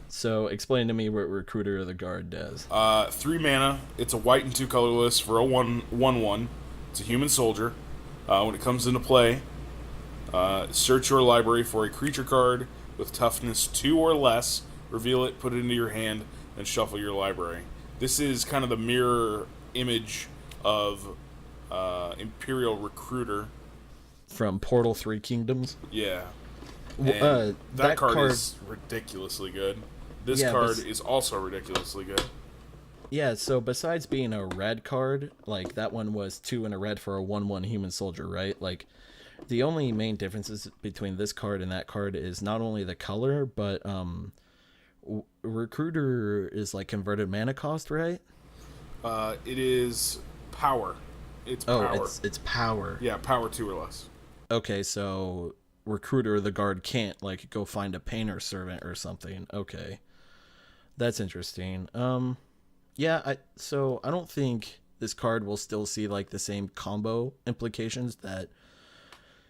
A: So explain to me what Recruiter of the Guard does.
B: 3 mana. It's a white and 2 colorless for a 1/1. It's a human soldier. When it comes into play, search your library for a creature card with toughness 2 or less, reveal it, put it into your hand, and shuffle your library. This is kind of the mirror image of Imperial Recruiter
A: from Portal 3 Kingdoms.
B: Yeah. That card is ridiculously good. This card is also ridiculously good.
A: Yeah, so besides being a red card, like that one was 2 and a red for a 1/1 human soldier, right? Like the only main differences between this card and that card is not only the color, but Recruiter is like converted mana cost, right?
B: It is power. It's power.
A: It's power.
B: Yeah, power 2 or less.
A: Okay, so Recruiter of the Guard can't like go find a painter servant or something. Okay, that's interesting. So I don't think this card will still see like the same combo implications that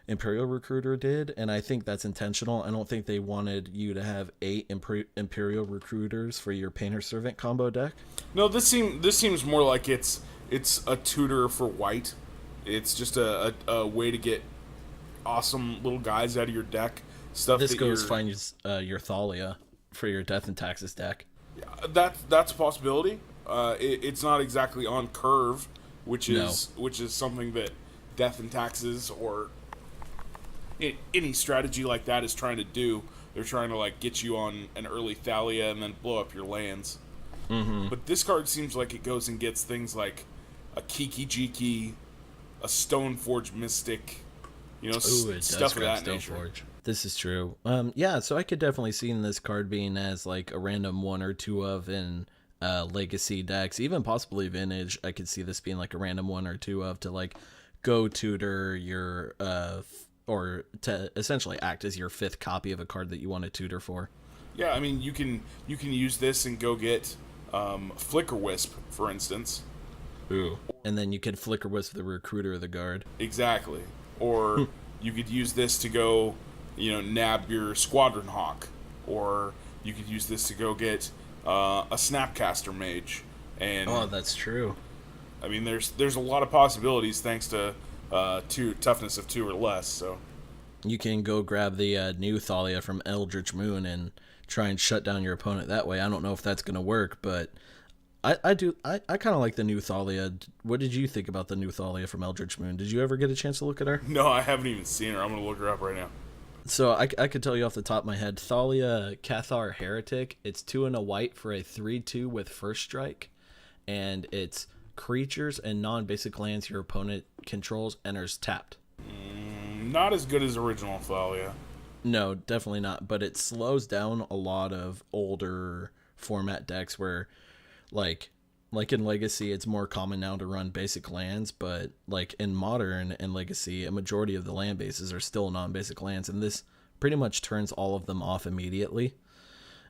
A: Imperial Recruiter did, and I think that's intentional. I don't think they wanted you to have 8 Imperial Recruiters for your painter servant combo deck.
B: No, this seems more like it's a tutor for white. It's just a way to get awesome little guys out of your deck.
A: This goes find your Thalia for your Death and Taxes deck.
B: That's a possibility. It's not exactly on curve, which is something that Death and Taxes or any strategy like that is trying to do. They're trying to like get you on an early Thalia and then blow up your lands.
A: Mm-hmm.
B: But this card seems like it goes and gets things like a Kiki Jiki, a Stoneforge Mystic, stuff of that nature.
A: This is true. So I could definitely see in this card being as like a random 1 or 2 of in Legacy decks, even possibly Vintage. I could see this being like a random 1 or 2 of to like go tutor your or to essentially act as your 5th copy of a card that you want to tutor for.
B: Yeah, I mean you can use this and go get Flicker Wisp, for instance.
A: Ooh. And then you could Flicker Wisp the Recruiter of the Guard.
B: Exactly. Or you could use this to go, nab your Squadron Hawk. Or you could use this to go get a Snapcaster Mage. And
A: oh, that's true.
B: I mean, there's a lot of possibilities thanks to toughness of 2 or less. So
A: You can go grab the new Thalia from Eldritch Moon and try and shut down your opponent that way. I don't know if that's going to work, but I do. I kind of like the new Thalia. What did you think about the new Thalia from Eldritch Moon? Did you ever get a chance to look at her?
B: no, I haven't even seen her. I'm gonna look her up right now.
A: So I could tell you off the top of my head, Thalia Cathar Heretic. It's 2 and a white for a 3/2 with first strike, and it's creatures and non-basic lands your opponent controls enters tapped.
B: Not as good as original Thalia.
A: No, definitely not. But it slows down a lot of older format decks where, like in Legacy, it's more common now to run basic lands. But like in Modern and Legacy, a majority of the land bases are still non-basic lands, and this pretty much turns all of them off immediately.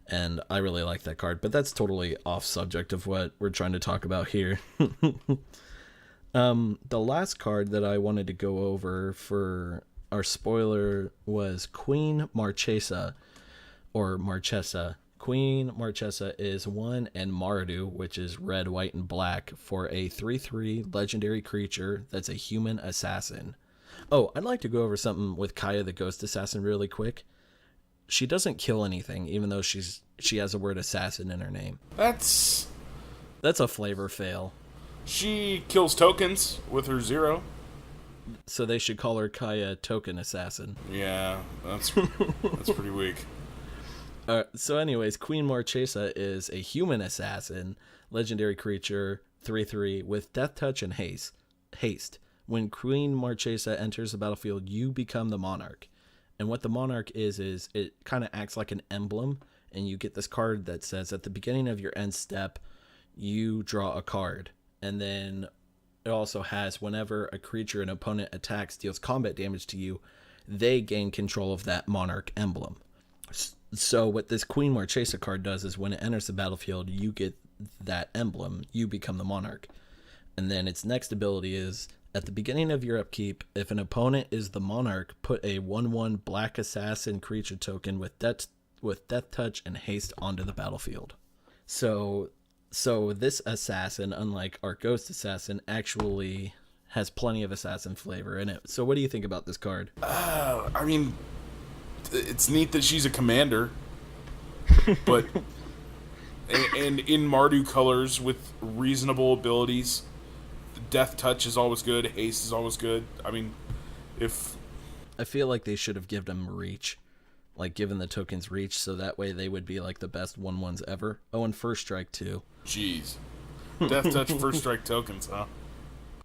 A: And I really like that card. But that's totally off subject of what we're trying to talk about here. The last card that I wanted to go over for our spoiler was Queen Marchesa, or Marchesa. Queen Marchesa is 1 and Mardu, which is red, white, and black, for a 3/3 legendary creature that's a human assassin. Oh, I'd like to go over something with Kaya the Ghost Assassin really quick. She doesn't kill anything, even though she has the word assassin in her name.
B: That's
A: a flavor fail.
B: She kills tokens with her 0.
A: So they should call her Kaya Token Assassin.
B: Yeah, that's pretty weak.
A: So anyways, Queen Marchesa is a human assassin, legendary creature, 3/3 with death touch and haste. When Queen Marchesa enters the battlefield, you become the monarch. And what the monarch is it kind of acts like an emblem, and you get this card that says at the beginning of your end step, you draw a card. And then it also has whenever a creature an opponent attacks deals combat damage to you, they gain control of that monarch emblem. So what this Queen Marchesa card does is when it enters the battlefield, you get that emblem, you become the monarch. And then its next ability is, at the beginning of your upkeep, if an opponent is the monarch, put a 1/1 black assassin creature token with death touch and haste onto the battlefield. So this assassin, unlike our ghost assassin, actually has plenty of assassin flavor in it. So what do you think about this card?
B: I mean, it's neat that she's a commander, but and in Mardu colors with reasonable abilities. Death touch is always good. Haste is always good. I mean,
A: I feel like they should have given them reach, like given the tokens reach, so that way they would be like the best 1/1s ever. Oh, and first strike too.
B: Jeez, death touch first strike tokens, huh?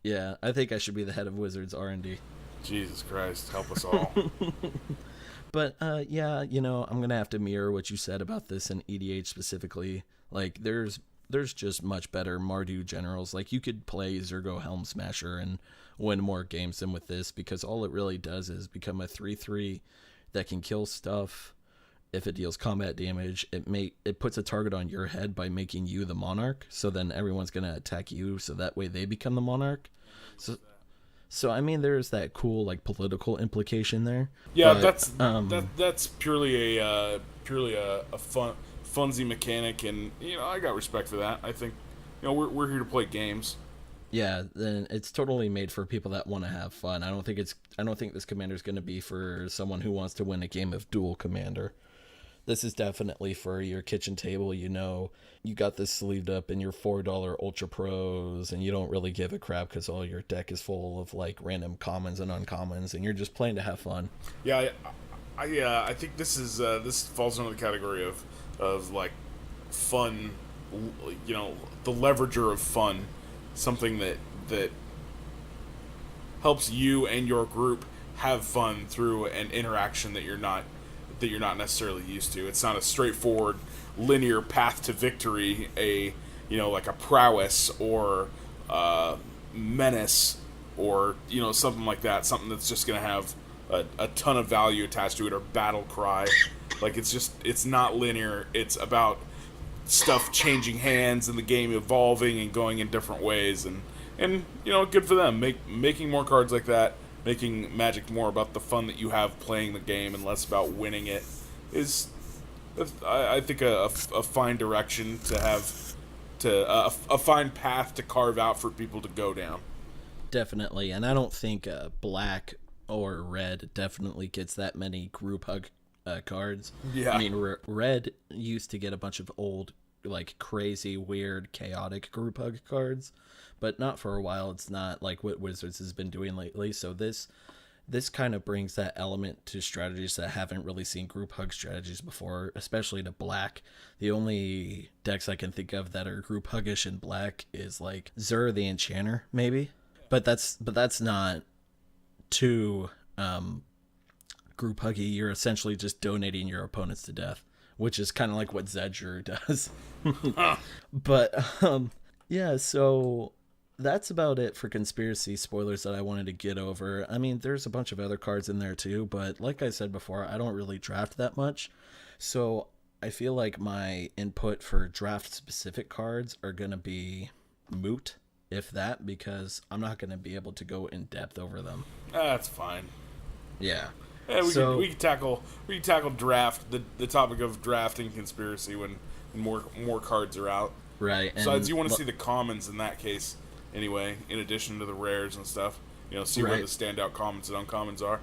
A: Yeah, I think I should be the head of Wizards R&D.
B: Jesus Christ, help us all.
A: But yeah, I'm gonna have to mirror what you said about this in EDH specifically. Like, there's just much better Mardu generals. Like, you could play Zergo Helm Smasher and win more games than with this, because all it really does is become a 3/3 that can kill stuff. If it deals combat damage, it puts a target on your head by making you the monarch. So then everyone's gonna attack you, so that way they become the monarch. So I mean, there's that cool like political implication there.
B: Yeah,
A: but,
B: that's purely a funsy mechanic, and I got respect for that. I think we're here to play games.
A: Yeah, then it's totally made for people that want to have fun. I don't think this commander is going to be for someone who wants to win a game of Duel Commander. This is definitely for your kitchen table. You got this sleeved up in your $4 Ultra Pros, and you don't really give a crap because all your deck is full of like random commons and uncommons, and you're just playing to have fun.
B: Yeah, I think this falls under the category of like fun, the leverager of fun, something that helps you and your group have fun through an interaction that you're not necessarily used to. It's not a straightforward linear path to victory, like a prowess or menace or something like that, something that's just going to have a ton of value attached to it, or battle cry. Like, it's not linear. It's about stuff changing hands and the game evolving and going in different ways, and good for them. Making more cards like that, making Magic more about the fun that you have playing the game and less about winning it, is, I think, a fine direction to have, a fine path to carve out for people to go down.
A: definitely. And I don't think black or red definitely gets that many group hug cards.
B: Yeah.
A: I mean, red used to get a bunch of old, like, crazy, weird, chaotic group hug cards, but not for a while. It's not like what Wizards has been doing lately. So this kind of brings that element to strategies that haven't really seen group hug strategies before, especially to black. The only decks I can think of that are group huggish in black is like Zur the Enchanter, maybe. But that's not too group huggy. You're essentially just donating your opponents to death, which is kind of like what Zedger does. But yeah, so that's about it for conspiracy spoilers that I wanted to get over. I mean, there's a bunch of other cards in there too, but like I said before, I don't really draft that much. So I feel like my input for draft specific cards are going to be moot, if that, because I'm not going to be able to go in depth over them.
B: That's fine.
A: Yeah.
B: Yeah, we can tackle draft the topic of drafting conspiracy when more cards are out.
A: Right.
B: Besides, you want to see the commons in that case anyway, in addition to the rares and stuff. See where the standout commons and uncommons are.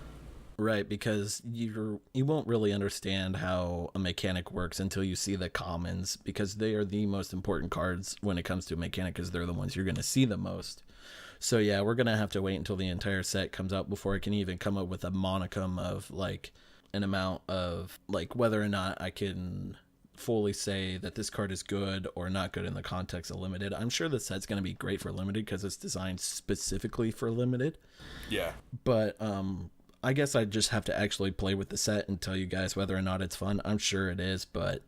A: Right, because you won't really understand how a mechanic works until you see the commons, because they are the most important cards when it comes to a mechanic, because they're the ones you're going to see the most. So yeah, we're going to have to wait until the entire set comes out before I can even come up with a monicum of like an amount of like whether or not I can fully say that this card is good or not good in the context of limited. I'm sure the set's going to be great for limited because it's designed specifically for limited.
B: Yeah.
A: But I guess I just have to actually play with the set and tell you guys whether or not it's fun. I'm sure it is, but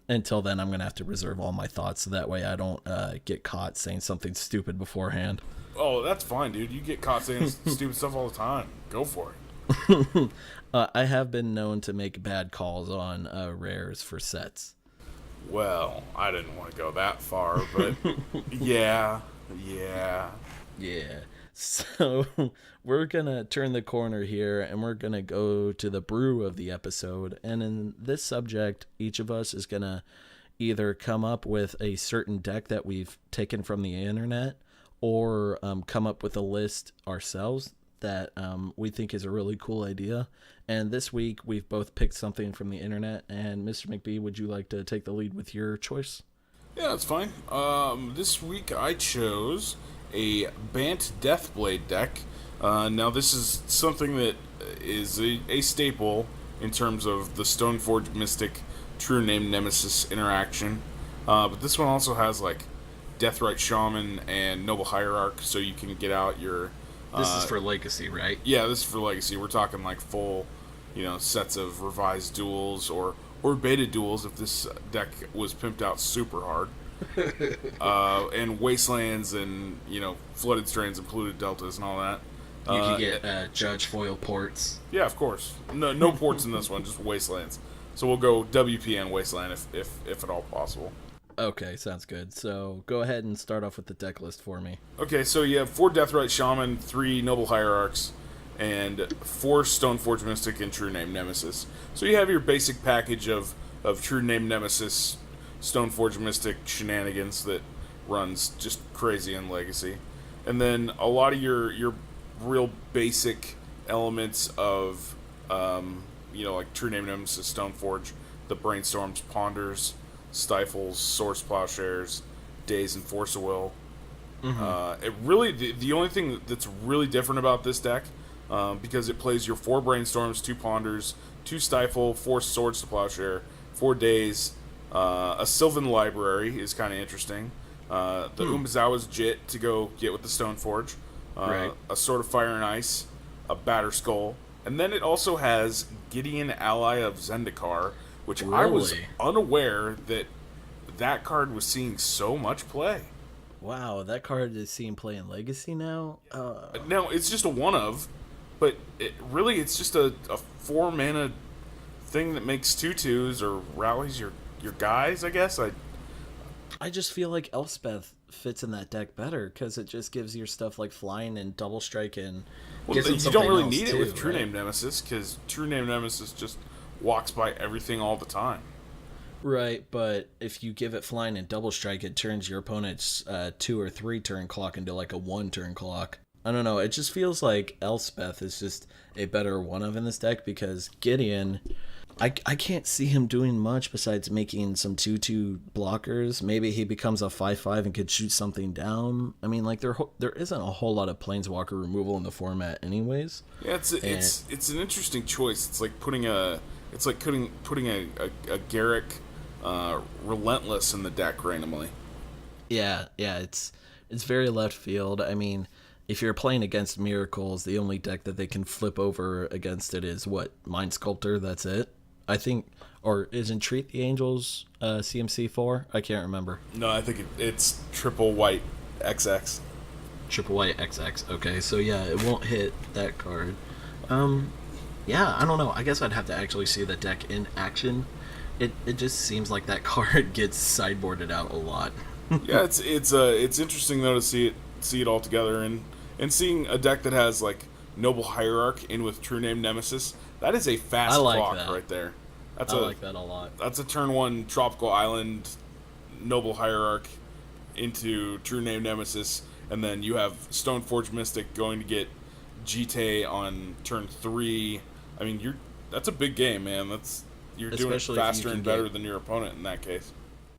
A: until then, I'm going to have to reserve all my thoughts so that way I don't get caught saying something stupid beforehand.
B: Oh, that's fine, dude. You get caught saying stupid stuff all the time. Go for it.
A: I have been known to make bad calls on rares for sets.
B: Well, I didn't want to go that far, but yeah.
A: So we're going to turn the corner here and we're going to go to the brew of the episode. And in this subject, each of us is going to either come up with a certain deck that we've taken from the internet or come up with a list ourselves that we think is a really cool idea. And this week, we've both picked something from the internet. And Mr. McBee, would you like to take the lead with your choice?
B: Yeah, that's fine. This week, I chose a Bant Deathblade deck. Now, this is something that is a staple in terms of the Stoneforge Mystic True Name Nemesis interaction. But this one also has, like, Deathrite Shaman and Noble Hierarch, so you can get out your...
A: This is for Legacy, right?
B: Yeah, this is for Legacy. We're talking, like, full, sets of revised duels or beta duels if this deck was pimped out super hard. And Wastelands and, Flooded Strains and Polluted Deltas and all that.
A: You can get Judge Foil ports.
B: Yeah, of course. No ports in this one, just Wastelands. So we'll go WPN Wasteland if at all possible.
A: Okay, sounds good. So go ahead and start off with the deck list for me.
B: Okay, so you have 4 Deathrite Shaman, 3 Noble Hierarchs, and 4 Stoneforge Mystic and True Name Nemesis. So you have your basic package of True Name Nemesis, Stoneforge Mystic shenanigans that runs just crazy in Legacy. And then a lot of your real basic elements of, like True Name Nemesis, Stoneforge, the Brainstorms, Ponders, Stifles, Source Plowshares, Daze, and Force of Will. Mm-hmm. It really the only thing that's really different about this deck, because it plays your 4 Brainstorms, 2 Ponders, 2 Stifle, 4 Swords to Plowshare, 4 Daze, a Sylvan Library is kind of interesting. The Umbazawa's Jit to go get with the Stoneforge,
A: right.
B: A Sword of Fire and Ice, a Batter Skull, and then it also has Gideon Ally of Zendikar, which
A: really?
B: I was unaware that card was seeing so much play.
A: Wow, that card is seeing play in Legacy now?
B: No, it's just a one-of, but it's just a 4-mana thing that makes 2/2s or rallies your guys, I guess.
A: I just feel like Elspeth fits in that deck better because it just gives your stuff like flying and double strike and
B: you don't really need it with True Name Nemesis because True Name Nemesis just walks by everything all the time.
A: Right, but if you give it flying and double strike, it turns your opponent's 2 or 3 turn clock into like a 1 turn clock. I don't know. It just feels like Elspeth is just a better one of in this deck because Gideon, I can't see him doing much besides making some 2/2 blockers. Maybe he becomes a 5/5 and could shoot something down. I mean, like there isn't a whole lot of Planeswalker removal in the format, anyways.
B: Yeah, it's an interesting choice. It's like putting a Garrick Relentless in the deck randomly.
A: Yeah, it's very left field. I mean, if you're playing against Miracles, the only deck that they can flip over against it is what? Mind Sculptor, that's it. I think, or is Entreat the Angels CMC4? I can't remember.
B: No, I think it's triple white XX.
A: Triple white XX. Okay, so yeah, it won't hit that card. Yeah, I don't know. I guess I'd have to actually see the deck in action. It just seems like that card gets sideboarded out a lot.
B: Yeah, it's interesting though to see it all together and seeing a deck that has like Noble Hierarch in with True Name Nemesis. That is a fast clock right there.
A: I like that a lot.
B: That's a turn 1 Tropical Island Noble Hierarch into True Name Nemesis, and then you have Stoneforge Mystic going to get Jite on turn 3. I mean, that's a big game, man. You're doing it faster and better than your opponent in that case.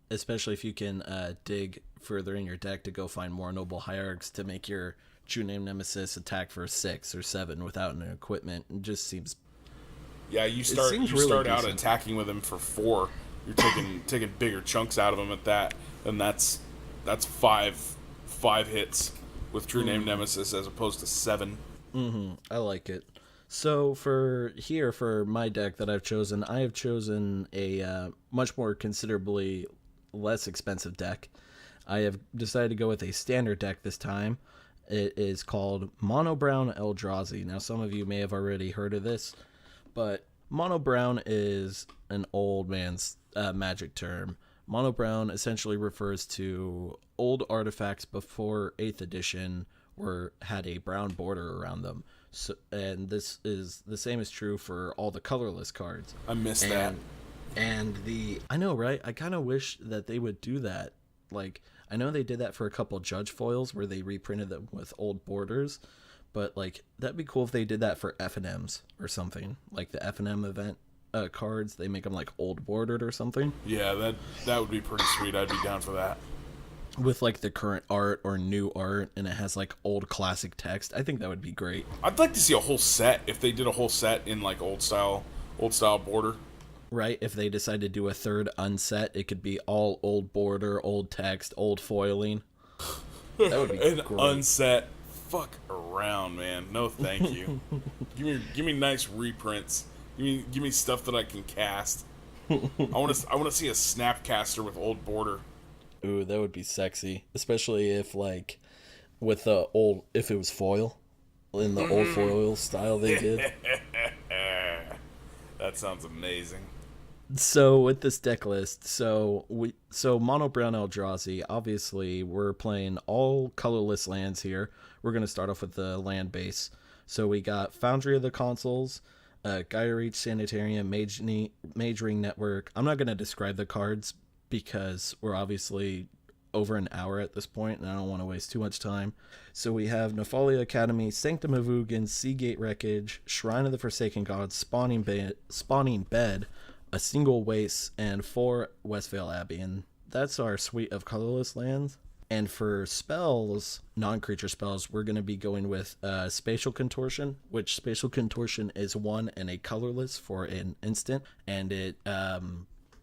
A: Especially if you can dig further in your deck to go find more Noble Hierarchs to make your True Name Nemesis attack for 6 or 7 without an equipment. It just seems...
B: Yeah, you start out attacking with him for 4. You're taking bigger chunks out of him at that, and that's 5 hits with True Name Nemesis as opposed to 7.
A: I like it. So for my deck that I've chosen, I have chosen a much more considerably less expensive deck. I have decided to go with a standard deck this time. It is called Mono Brown Eldrazi. Now, some of you may have already heard of this, but Mono Brown is an old man's Magic term. Mono Brown essentially refers to old artifacts before 8th edition had a brown border around them. So, and this is the same is true for all the colorless cards.
B: I missed that.
A: And I know, right? I kind of wish that they would do that. Like, I know they did that for a couple Judge foils where they reprinted them with old borders, but like that'd be cool if they did that for FNMs or something. Like the FNM event cards, they make them like old bordered or something.
B: Yeah, that would be pretty sweet. I'd be down for that.
A: With like the current art or new art, and it has like old classic text. I think that would be great.
B: I'd like to see a whole set if they did a whole set in like old style border.
A: Right, if they decide to do a third unset, it could be all old border, old text, old foiling. That would be
B: an
A: great.
B: Unset. Fuck around, man. No, thank you. give me nice reprints. Give me stuff that I can cast. I want to see a Snapcaster with old border.
A: Ooh, that would be sexy, especially if like with if it was foil in the old foil style they did.
B: That sounds amazing.
A: So with this deck list, so Mono Brown Eldrazi, obviously we're playing all colorless lands here. We're going to start off with the land base. So we got Foundry of the Consoles, Gaia Reach Sanitarium, Mage Ring Network. I'm not going to describe the cards because we're obviously over an hour at this point, and I don't want to waste too much time. So we have Nephalia Academy, Sanctum of Ugin, Seagate Wreckage, Shrine of the Forsaken Gods, Spawning Bed, a single Waste, and 4 Westvale Abbey. And that's our suite of colorless lands. And for spells, non-creature spells, we're going to be going with Spatial Contortion, which Spatial Contortion is 1 and a colorless for an instant. And it,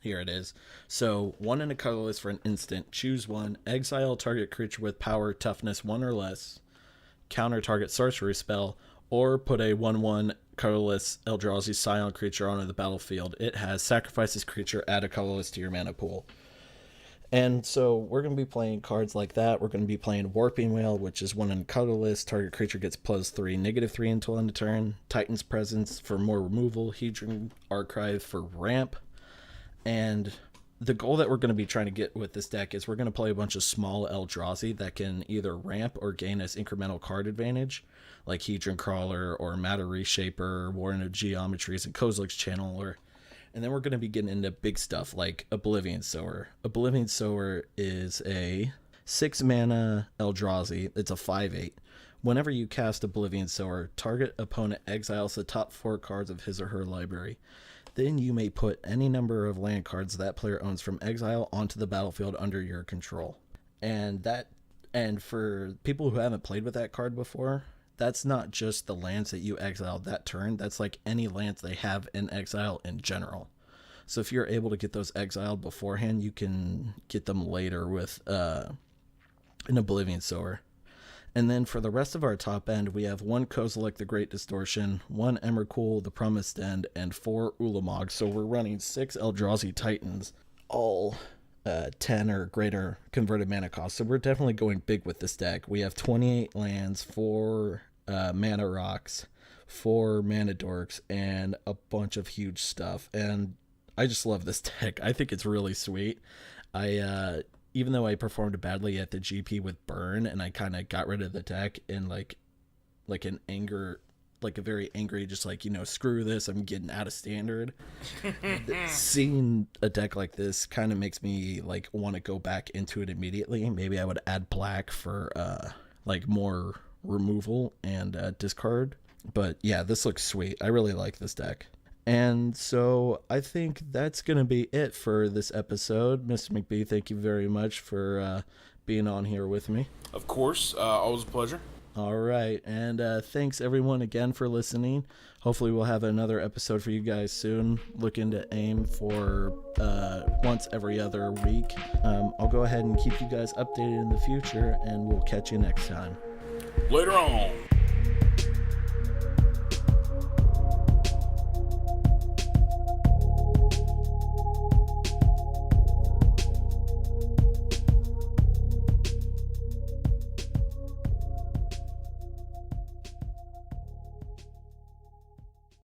A: here it is. So 1 and a colorless for an instant. Choose 1. Exile target creature with power, toughness 1 or less. Counter target sorcery spell. Or put a 1/1 colorless Eldrazi Scion creature onto the battlefield. It has sacrifice this creature, add a colorless to your mana pool. And so we're going to be playing cards like that. We're going to be playing Warping Whale, which is 1 and colorless. Target creature gets +3, -3 until end of turn. Titan's Presence for more removal. Hedron Archive for ramp. And the goal that we're going to be trying to get with this deck is we're going to play a bunch of small Eldrazi that can either ramp or gain us incremental card advantage, like Hedron Crawler or Matter Reshaper, Warren of Geometries, and Kozilek's Channeler. And then we're going to be getting into big stuff like Oblivion Sower. Oblivion Sower is a 6 mana Eldrazi. It's a 5/8. Whenever you cast Oblivion Sower, target opponent exiles the top 4 cards of his or her library. Then you may put any number of land cards that player owns from exile onto the battlefield under your control. And for people who haven't played with that card before, that's not just the lands that you exiled that turn. That's like any lands they have in exile in general. So if you're able to get those exiled beforehand, you can get them later with an Oblivion Sower. And then for the rest of our top end, we have 1 Kozilek the Great Distortion, 1 Emrakul the Promised End, and 4 Ulamog. So we're running 6 Eldrazi Titans, all 10 or greater converted mana cost. So we're definitely going big with this deck. We have 28 lands, 4 Mana Rocks, 4 Mana Dorks, and a bunch of huge stuff. And I just love this deck. I think it's really sweet. Even though I performed badly at the GP with Burn, and I kind of got rid of the deck in like an anger, like a very angry, just like, screw this, I'm getting out of standard. Seeing a deck like this kind of makes me like want to go back into it immediately. Maybe I would add black for like more removal and discard. But yeah, this looks sweet. I really like this deck. And so I think that's going to be it for this episode. Mr. McBee, thank you very much for being on here with me.
B: Of course. Always a pleasure.
A: All right. And thanks, everyone, again for listening. Hopefully we'll have another episode for you guys soon. Looking to aim for once every other week. I'll go ahead and keep you guys updated in the future, and we'll catch you next time.
B: Later on.